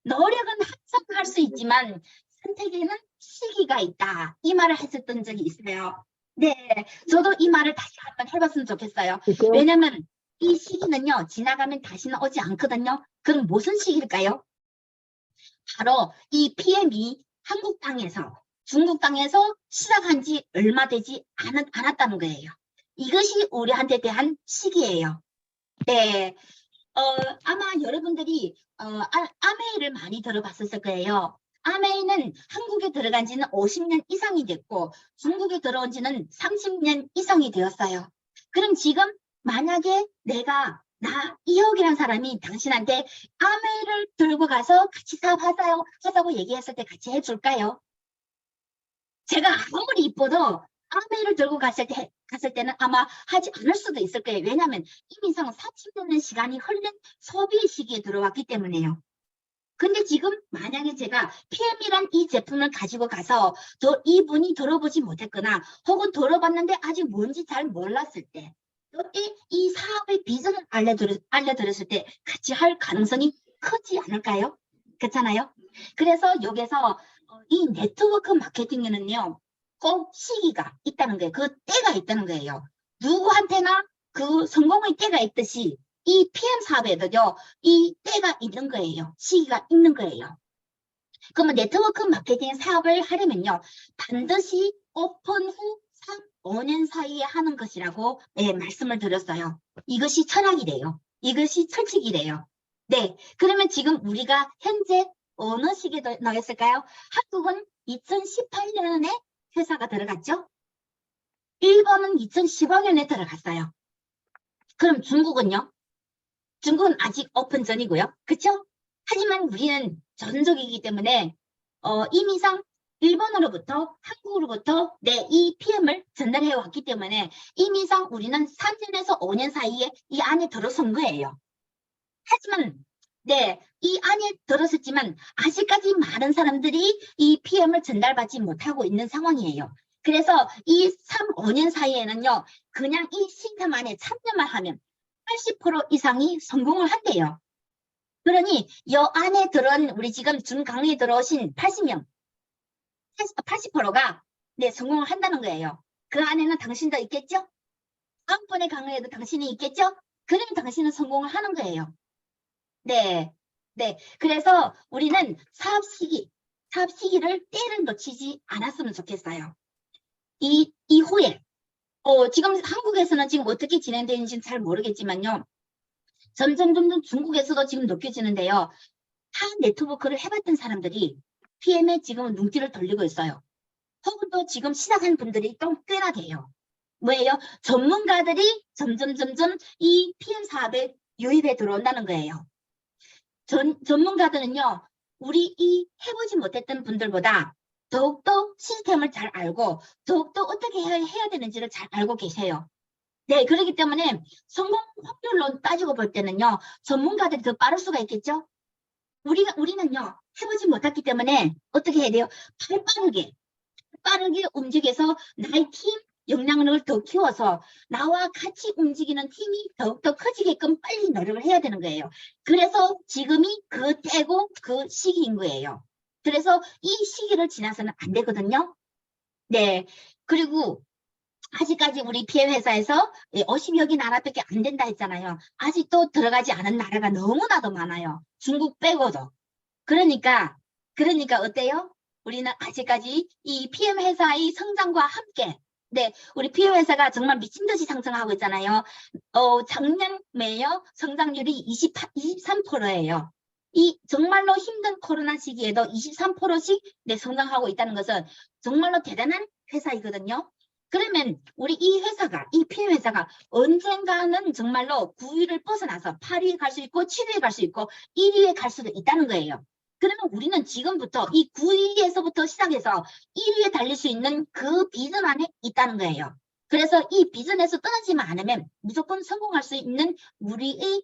노력은 항상 할 수 있지만 선택에는 시기가 있다. 이 말을 했었던 적이 있어요. 네, 저도 이 말을 다시 한번 해봤으면 좋겠어요. 왜냐면 이 시기는요, 지나가면 다시는 오지 않거든요. 그럼 무슨 시기일까요? 바로 이 PM이 한국 땅에서 중국 땅에서 시작한 지 얼마 되지 않았다는 거예요. 이것이 우리한테 대한 시기예요. 네, 아마 여러분들이 아메이를 많이 들어봤을 거예요. 아메이는 한국에 들어간 지는 50년 이상이 됐고 중국에 들어온 지는 30년 이상이 되었어요. 그럼 지금 만약에 나 이혁이라는 사람이 당신한테 아메이를 들고 가서 같이 사업하자고 얘기했을 때 같이 해줄까요? 제가 아무리 이뻐도 아메이를 들고 갔을 때는 아마 하지 않을 수도 있을 거예요. 왜냐하면 이미 30년의 시간이 흘린 소비 시기에 들어왔기 때문에요. 근데 지금 만약에 제가 PM이란 이 제품을 가지고 가서 이분이 들어보지 못했거나 혹은 들어봤는데 아직 뭔지 잘 몰랐을 때 이 사업의 비전을 알려드렸을 때 같이 할 가능성이 크지 않을까요? 그렇잖아요? 그래서 여기서 이 네트워크 마케팅에는요, 꼭 시기가 있다는 거예요. 그 때가 있다는 거예요. 누구한테나 그 성공의 때가 있듯이 이 PM 사업에도요, 이 때가 있는 거예요. 시기가 있는 거예요. 그러면 네트워크 마케팅 사업을 하려면요, 반드시 오픈 후 3, 5년 사이에 하는 것이라고 말씀을 드렸어요. 이것이 철학이래요. 이것이 철칙이래요. 네, 그러면 지금 우리가 현재 어느 시기에 놓였을까요? 한국은 2018년에 회사가 들어갔죠? 일본은 2015년에 들어갔어요. 그럼 중국은요? 중국은 아직 오픈 전이고요. 그쵸? 하지만 우리는 전적이기 때문에 임의상 일본으로부터 한국으로부터 이 PM을 전달해 왔기 때문에 임의상 우리는 3년에서 5년 사이에 이 안에 들어선 거예요. 하지만 이 안에 들어섰지만 아직까지 많은 사람들이 이 PM을 전달받지 못하고 있는 상황이에요. 그래서 이 5년 사이에는요, 그냥 이 시스템 안에 참여만 하면 80% 이상이 성공을 한대요. 그러니 이 안에 들어온 우리 지금 준 강의에 들어오신 80명, 80%가 성공을 한다는 거예요. 그 안에는 당신도 있겠죠? 다음번에 강의에도 당신이 있겠죠? 그러면 당신은 성공을 하는 거예요. 네. 그래서 우리는 사업 시기를 때를 놓치지 않았으면 좋겠어요. 이후에, 지금 한국에서는 지금 어떻게 진행되는지는 잘 모르겠지만요. 점점 중국에서도 지금 느껴지는데요. 타 네트워크를 해봤던 사람들이 PM에 지금 눈길을 돌리고 있어요. 혹은 또 지금 시작한 분들이 또 꽤나 돼요. 뭐예요? 전문가들이 점점 이 PM 사업에 유입에 들어온다는 거예요. 전문가들은요, 우리 이 해보지 못했던 분들보다 더욱더 시스템을 잘 알고 더욱더 어떻게 해야 되는지를 잘 알고 계세요. 네, 그렇기 때문에 성공 확률로 따지고 볼 때는요, 전문가들이 더 빠를 수가 있겠죠? 우리는요, 해보지 못했기 때문에 어떻게 해야 돼요? 빠르게 움직여서 나의 팀 역량을 더 키워서 나와 같이 움직이는 팀이 더욱더 커지게끔 빨리 노력을 해야 되는 거예요. 그래서 지금이 그 때고 그 시기인 거예요. 그래서 이 시기를 지나서는 안 되거든요. 네. 그리고 아직까지 우리 PM 회사에서 50여 개 나라밖에 안 된다 했잖아요. 아직도 들어가지 않은 나라가 너무나도 많아요. 중국 빼고도. 그러니까 어때요? 우리는 아직까지 이 PM 회사의 성장과 함께 우리 PM 회사가 정말 미친 듯이 성장하고 있잖아요. 작년 매요 성장률이 23%예요. 이 정말로 힘든 코로나 시기에도 23%씩 성장하고 있다는 것은 정말로 대단한 회사이거든요. 그러면 우리 이 PM 회사가 언젠가는 정말로 9위를 벗어나서 8위에 갈 수 있고 7위에 갈 수 있고 1위에 갈 수도 있다는 거예요. 그러면 우리는 지금부터 이 9위에서부터 시작해서 1위에 달릴 수 있는 그 비전 안에 있다는 거예요. 그래서 이 비전에서 떠나지만 않으면 무조건 성공할 수 있는 우리의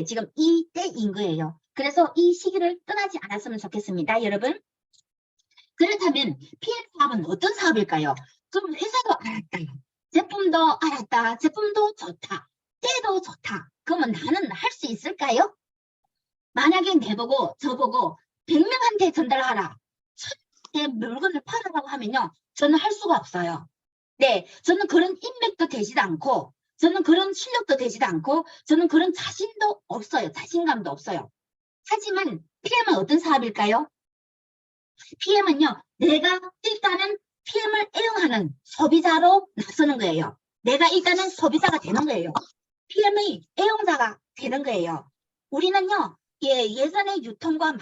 지금 이 때인 거예요. 그래서 이 시기를 떠나지 않았으면 좋겠습니다, 여러분. 그렇다면 PM 사업은 어떤 사업일까요? 그럼 회사도 알았다, 제품도 알았다, 제품도 좋다, 때도 좋다. 그러면 나는 할 수 있을까요? 만약에 저보고 100명한테 전달하라, 1000대 물건을 팔아라고 하면요, 저는 할 수가 없어요. 네, 저는 그런 인맥도 되지도 않고, 저는 그런 실력도 되지도 않고, 저는 그런 자신도 없어요. 자신감도 없어요. 하지만 PM은 어떤 사업일까요? PM은요, 내가 일단은 PM을 애용하는 소비자로 나서는 거예요. 내가 일단은 소비자가 되는 거예요. PM의 애용자가 되는 거예요. 우리는요, 예전의 유통과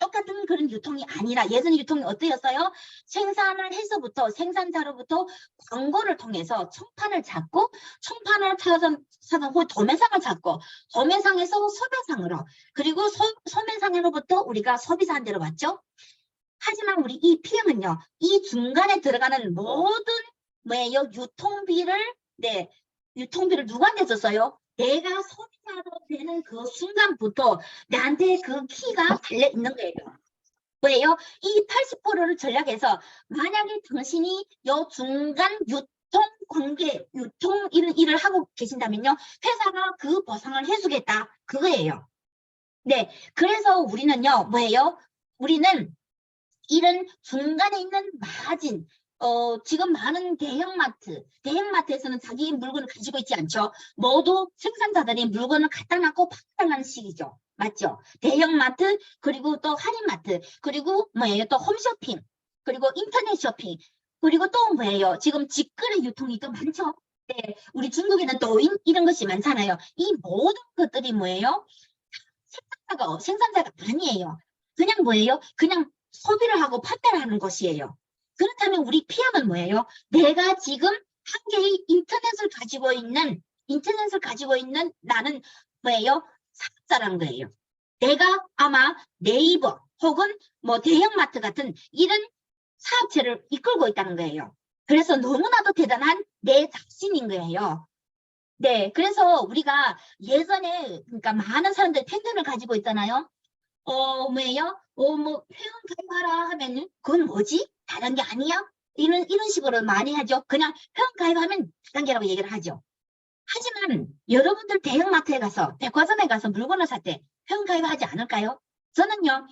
똑같은 그런 유통이 아니라, 예전의 유통이 어떠였어요? 생산을 해서부터, 생산자로부터 광고를 통해서 총판을 잡고, 총판을 찾아서 도매상을 잡고, 도매상에서 소매상으로, 그리고 소매상으로부터 우리가 소비자한테로 왔죠. 하지만 우리 이 PM은요, 이 중간에 들어가는 모든 유통비를 누구한테 줬어요? 내가 소비자로 되는 그 순간부터 나한테 그 키가 달려 있는 거예요. 왜요? 이 80%를 전략해서 만약에 당신이 요 중간 유통 일을 하고 계신다면요, 회사가 그 보상을 해주겠다, 그거예요. 네, 그래서 우리는요, 우리는 이런 중간에 있는 마진, 지금 많은 대형마트에서는 자기 물건을 가지고 있지 않죠. 모두 생산자들이 물건을 갖다 놔고 팔아달라는 식이죠. 맞죠? 대형마트, 그리고 또 할인마트, 그리고 또 홈쇼핑, 그리고 인터넷 쇼핑, 그리고 또 지금 직거래 유통이 또 많죠. 네, 우리 중국에는 도인 이런 것이 많잖아요. 이 모든 것들이 생산자가 아니에요. 그냥 그냥 소비를 하고 판매를 하는 것이에요. 그렇다면 우리 PM은 뭐예요? 내가 지금 한 개의 인터넷을 가지고 있는 나는 뭐예요? 사업자라는 거예요. 내가 아마 네이버 혹은 뭐 대형마트 같은 이런 사업체를 이끌고 있다는 거예요. 그래서 너무나도 대단한 내 자신인 거예요. 네, 그래서 우리가 예전에 그러니까 많은 사람들이 펜션을 가지고 있잖아요. 뭐예요? 뭐 회원 가입하라 하면은 그건 뭐지? 다른 게 아니야? 이런 식으로 많이 하죠. 그냥 회원 가입하면 다른 게라고 얘기를 하죠. 하지만 여러분들 대형마트에 가서 백화점에 가서 물건을 살 때 회원 가입하지 않을까요? 저는요,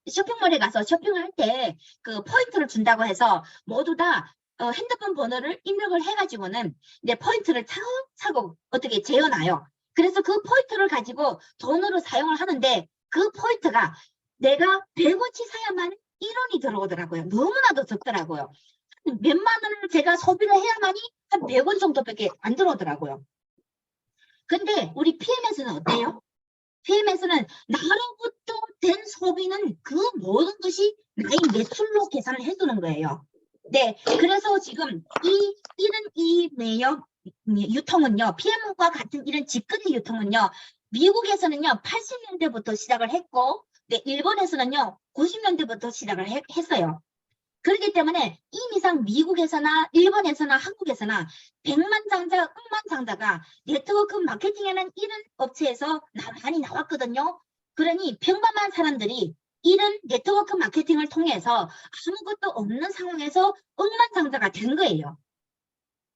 쇼핑몰에 가서 쇼핑을 할 때 그 포인트를 준다고 해서 모두 다 핸드폰 번호를 입력을 해가지고는 이제 포인트를 차곡차곡 어떻게 재어놔요. 그래서 그 포인트를 가지고 돈으로 사용을 하는데 그 포인트가 내가 100원치 사야만 1원이 들어오더라고요. 너무나도 적더라고요. 몇만 원을 제가 소비를 해야만이 한 100원 정도밖에 안 들어오더라고요. 근데 우리 PMS는 어때요? PMS는 나로부터 된 소비는 그 모든 것이 나의 매출로 계산을 해두는 거예요. 네, 그래서 지금 이 매역 유통은요, PM과 같은 이런 직거래 유통은요, 미국에서는요, 80년대부터 시작을 했고, 네, 일본에서는요, 90년대부터 시작을 했어요. 그렇기 때문에 이미상 미국에서나 일본에서나 한국에서나 100만 장자, 100만 장자가 네트워크 마케팅하는 이런 업체에서 많이 나왔거든요. 그러니 평범한 사람들이 이런 네트워크 마케팅을 통해서 아무것도 없는 상황에서 100만 장자가 된 거예요.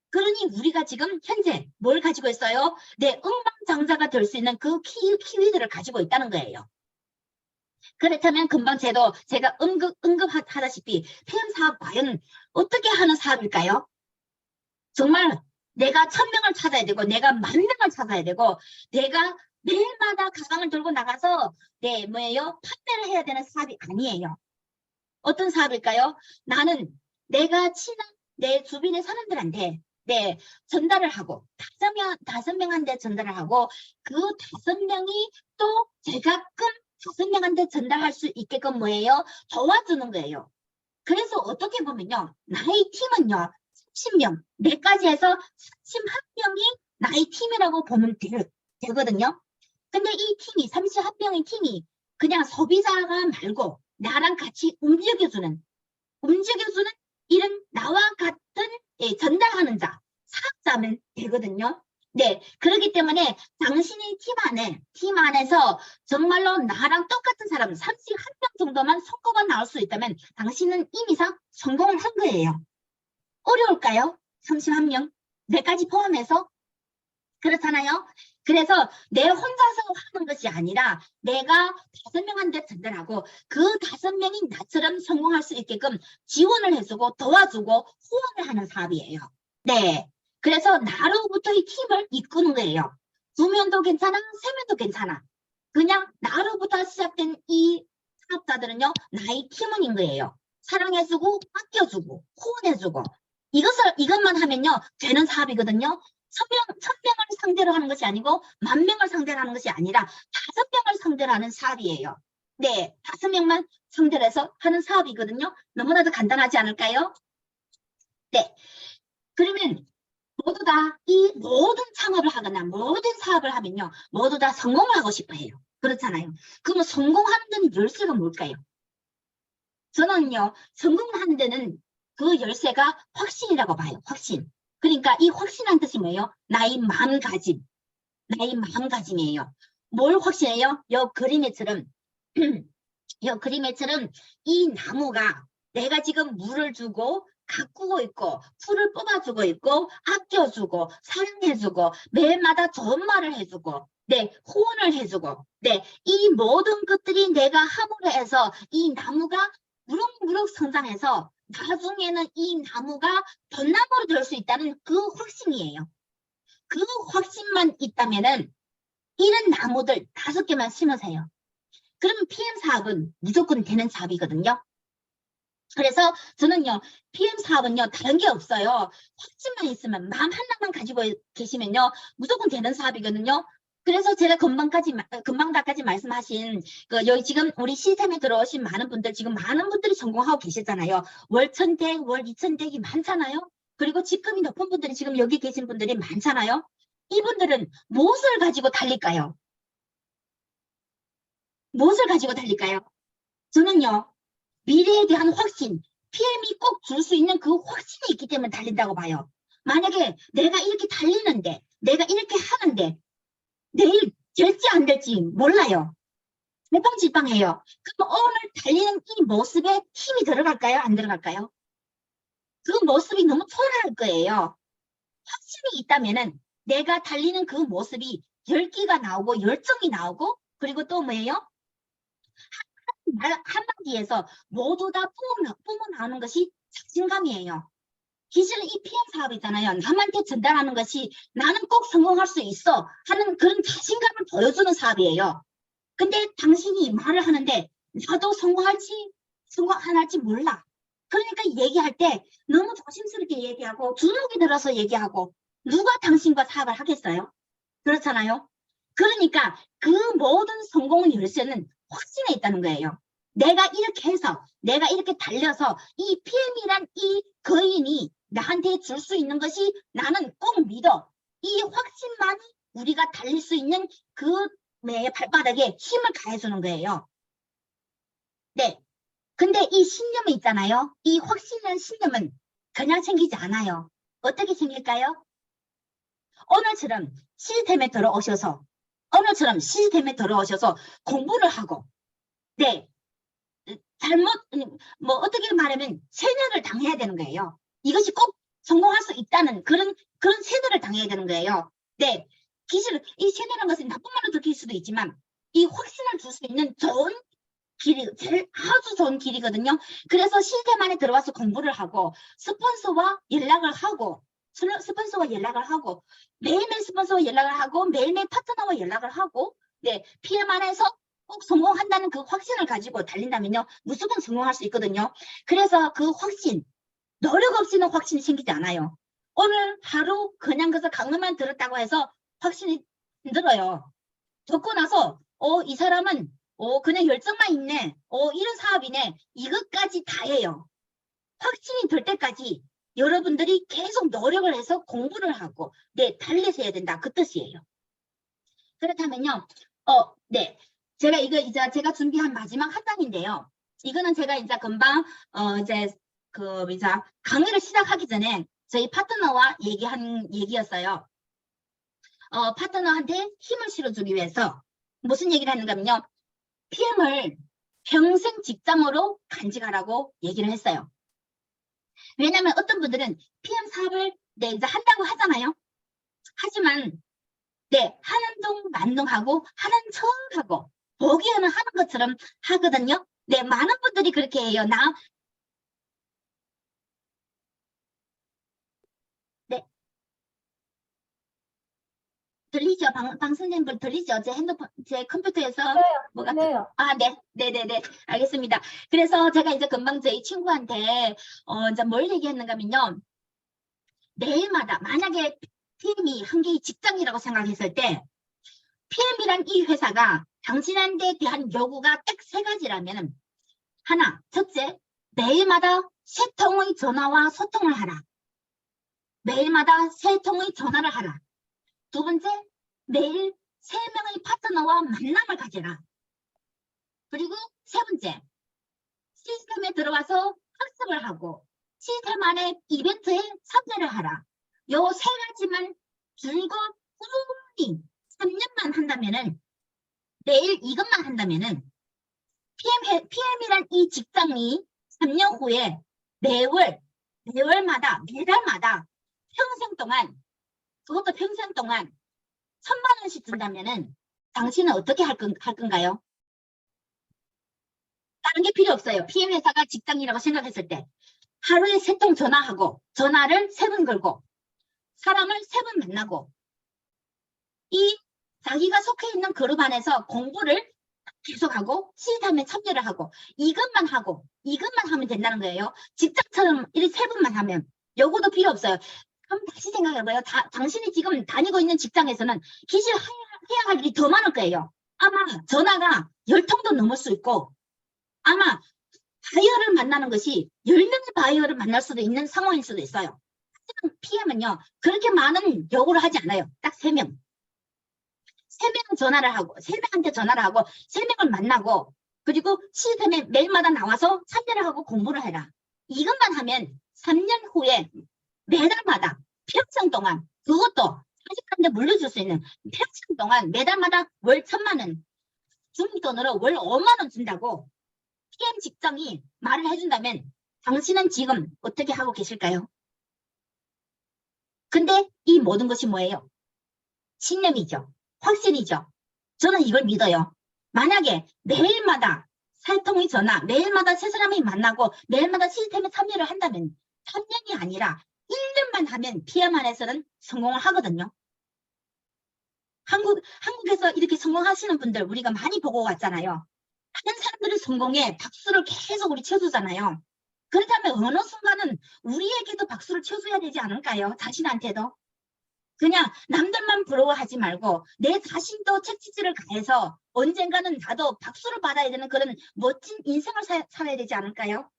그러니 우리가 지금 현재 뭘 가지고 있어요? 네, 100만 장자가 될 수 있는 그 키위들을 가지고 있다는 거예요. 그렇다면 금방 제가 언급하다시피 PM 사업 과연 어떻게 하는 사업일까요? 정말 내가 1000명을 찾아야 되고 내가 10,000명을 찾아야 되고 내가 매일마다 가방을 들고 나가서 뭐예요? 판매를 해야 되는 사업이 아니에요. 어떤 사업일까요? 나는 내가 친한 내 주변의 사람들한테 전달을 하고 5명한테 전달을 하고 그 5명이 또 제가끔 5명한테 전달할 수 있게끔 뭐예요? 도와주는 거예요. 그래서 어떻게 보면요. 나의 팀은요. 30명, 내까지 해서 31명이 나의 팀이라고 보면 되거든요. 근데 이 팀이, 31명의 팀이 그냥 소비자가 말고 나랑 같이 움직여주는 이런 나와 같은 전달하는 자, 사업자면 되거든요. 네, 그렇기 때문에 당신의 팀 안에서 정말로 나랑 똑같은 사람 31명 정도만 성과가 나올 수 있다면 당신은 이미상 성공을 한 거예요. 어려울까요? 31명? 내까지 포함해서? 그렇잖아요. 그래서 내 혼자서 하는 것이 아니라 내가 5명한테 전달하고 그 5명이 나처럼 성공할 수 있게끔 지원을 해주고 도와주고 후원을 하는 사업이에요. 네. 그래서 나로부터 이 팀을 이끄는 거예요. 2명도 괜찮아, 3명도 괜찮아. 그냥 나로부터 시작된 이 사업자들은요, 나의 팀원인 거예요. 사랑해주고, 아껴주고, 후원해주고. 이것만 하면요, 되는 사업이거든요. 1000명을 상대로 하는 것이 아니고 10,000명을 상대로 하는 것이 아니라 5명을 상대로 하는 사업이에요. 네, 5명만 상대로 해서 하는 사업이거든요. 너무나도 간단하지 않을까요? 네, 그러면 모두 다 이 모든 창업을 하거나 모든 사업을 하면요. 모두 다 성공을 하고 싶어 해요. 그렇잖아요. 그러면 성공하는 데는 열쇠가 뭘까요? 저는요, 성공하는 데는 그 열쇠가 확신이라고 봐요. 확신. 그러니까 이 확신한 뜻이 뭐예요? 나의 마음가짐이에요. 뭘 확신해요? 요 그림에처럼 이 나무가 내가 지금 물을 주고 가꾸고 있고 풀을 뽑아주고 있고 아껴주고 사랑해주고 매일마다 좋은 말을 해주고 후원을 해주고 이 모든 것들이 내가 함으로 해서 이 나무가 무럭무럭 성장해서 나중에는 이 나무가 벚나무로 될 수 있다는 그 확신이에요. 그 확신만 있다면은 이런 나무들 5개만 심으세요. 그러면 PM 사업은 무조건 되는 사업이거든요. 그래서 저는요, PM 사업은요, 다른 게 없어요. 확신만 있으면, 마음 하나만 가지고 계시면요, 무조건 되는 사업이거든요. 그래서 제가 금방까지 말씀하신 여기 지금 우리 시스템에 들어오신 많은 분들 지금 많은 분들이 성공하고 계시잖아요. 월 1,000대, 월 2,000대이 많잖아요. 그리고 직급이 높은 분들이 지금 여기 계신 분들이 많잖아요. 이분들은 무엇을 가지고 달릴까요? 무엇을 가지고 달릴까요? 저는요, 미래에 대한 확신, PM이 꼭 줄 수 있는 그 확신이 있기 때문에 달린다고 봐요. 만약에 내가 이렇게 달리는데, 내가 이렇게 하는데, 내일 될지 안 될지 몰라요. 갈팡질팡해요. 그럼 오늘 달리는 이 모습에 힘이 들어갈까요? 안 들어갈까요? 그 모습이 너무 초라할 거예요. 확신이 있다면은 내가 달리는 그 모습이 열기가 나오고 열정이 나오고 그리고 또 뭐예요? 말 한마디에서 모두 다 뿜어나오는 것이 자신감이에요. 기존 이 PM 사업 있잖아요. 남한테 전달하는 것이 나는 꼭 성공할 수 있어 하는 그런 자신감을 보여주는 사업이에요. 근데 당신이 말을 하는데 나도 성공할지 성공 안 할지 몰라. 그러니까 얘기할 때 너무 조심스럽게 얘기하고 주눅이 들어서 얘기하고 누가 당신과 사업을 하겠어요? 그렇잖아요. 그러니까 그 모든 성공의 열쇠는 확신에 있다는 거예요. 내가 이렇게 해서 내가 이렇게 달려서 이 PM이란 이 거인이 나한테 줄 수 있는 것이 나는 꼭 믿어. 이 확신만이 우리가 달릴 수 있는 그 발바닥에 힘을 가해주는 거예요. 네. 근데 이 신념이 있잖아요. 이 확신이라는 신념은 그냥 생기지 않아요. 어떻게 생길까요? 오늘처럼 시스템에 들어오셔서 공부를 하고, 네, 뭐 어떻게 말하면 세뇌를 당해야 되는 거예요. 이것이 꼭 성공할 수 있다는 그런 세뇌를 당해야 되는 거예요. 네, 이 세뇌라는 것은 나쁜 말로 들릴 수도 있지만 이 확신을 줄 수 있는 좋은 길이, 아주 좋은 길이거든요. 그래서 시스템 안에 들어와서 공부를 하고 스폰서와 연락을 하고 매일매일 스폰서와 연락을 하고 매일매일 파트너와 연락을 하고 네, PM 안에서 꼭 성공한다는 그 확신을 가지고 달린다면요. 무조건 성공할 수 있거든요. 그래서 그 확신, 노력 없이는 확신이 생기지 않아요. 오늘 하루 그냥 그래서 강론만 들었다고 해서 확신이 힘들어요. 듣고 나서 이 사람은 그냥 열정만 있네. 이런 사업이네. 이것까지 다 해요. 확신이 들 때까지 여러분들이 계속 노력을 해서 공부를 하고 네, 달려서 해야 된다. 그 뜻이에요. 그렇다면요. 네. 제가 준비한 마지막 한 장인데요. 이거는 제가 이제 금방 이제 강의를 시작하기 전에 저희 파트너와 얘기한 얘기였어요. 파트너한테 힘을 실어주기 위해서 무슨 얘기를 하는가 하면요. PM을 평생 직장으로 간직하라고 얘기를 했어요. 왜냐하면 어떤 분들은 PM 사업을 네, 이제 한다고 하잖아요. 하지만 네, 하는 둥 만둥하고 하는 척 하고 보기에는 하는 것처럼 하거든요. 네, 많은 분들이 그렇게 해요. 네. 들리죠? 방선생님 들리죠? 제 컴퓨터에서 뭐가
네요.
네네네. 알겠습니다. 그래서 제가 이제 금방 저희 친구한테 이제 뭘 얘기했는가 하면요. 매일마다 만약에 PM이 한 개의 직장이라고 생각했을 때 PM이란 이 회사가 당신한테 대한 요구가 딱 3가지라면 하나, 첫째, 매일마다 3통의 전화와 소통을 하라. 매일마다 3통의 전화를 하라. 두 번째, 매일 3명의 파트너와 만남을 가져라. 그리고 세 번째, 시스템에 들어와서 학습을 하고 시스템 안에 이벤트에 참여를 하라. 요 3가지만 줄곧 꾸준히 3년만 한다면은 매일 이것만 한다면은 PM이란 이 직장이 3년 후에 매달마다 그것도 평생 동안 1,000만 원씩 준다면은 당신은 어떻게 할 건가요? 다른 게 필요 없어요. PM 회사가 직장이라고 생각했을 때 하루에 3통 전화하고 전화를 3번 걸고 사람을 3번 만나고 이 자기가 속해 있는 그룹 안에서 공부를 계속하고 시스템에 참여를 하고 이것만 하면 된다는 거예요. 직장처럼 이렇게 3번만 하면 요거도 필요 없어요. 그럼 다시 생각해봐요. 당신이 지금 다니고 있는 직장에서는 기실 해야 할 일이 더 많을 거예요. 아마 전화가 10통도 넘을 수 있고 아마 바이어를 만나는 것이 10명의 바이어를 만날 수도 있는 상황일 수도 있어요. 하지만 PM은요. 그렇게 많은 요구를 하지 않아요. 딱 3명. 3명 전화를 하고 3명한테 전화를 하고 3명을 만나고 그리고 시스템에 매일마다 나와서 참여를 하고 공부를 해라. 이것만 하면 3년 후에 매달마다 평생 동안 그것도 사직한테 물려줄 수 있는 평생 동안 매달마다 월 1,000만 원 중돈으로 월 5만 원 준다고 PM 직장이 말을 해준다면 당신은 지금 어떻게 하고 계실까요? 근데 이 모든 것이 뭐예요? 신념이죠. 확신이죠. 저는 이걸 믿어요. 만약에 매일마다 3통의 전화, 매일마다 세 사람이 만나고 매일마다 시스템에 참여를 한다면 3년이 아니라 1년만 하면 PM 안에서는 성공을 하거든요. 한국에서 이렇게 성공하시는 분들 우리가 많이 보고 왔잖아요. 다른 사람들의 성공에 박수를 계속 우리 쳐주잖아요. 그렇다면 어느 순간은 우리에게도 박수를 쳐줘야 되지 않을까요? 자신한테도. 그냥 남들만 부러워하지 말고 내 자신도 책짓질을 가해서 언젠가는 나도 박수를 받아야 되는 그런 멋진 인생을 살아야 되지 않을까요?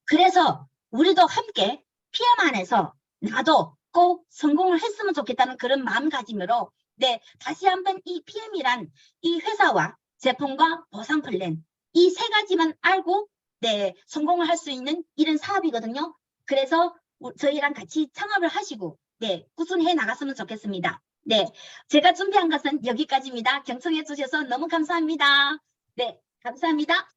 그래서 우리도 함께 PM 안에서 나도 꼭 성공을 했으면 좋겠다는 그런 마음가짐으로 네, 다시 한번 이 PM이란 이 회사와 제품과 보상 플랜 이 3가지만 알고 네, 성공을 할 수 있는 이런 사업이거든요. 그래서 저희랑 같이 창업을 하시고 네, 꾸준히 해 나갔으면 좋겠습니다. 네, 제가 준비한 것은 여기까지입니다. 경청해 주셔서 너무 감사합니다. 네, 감사합니다.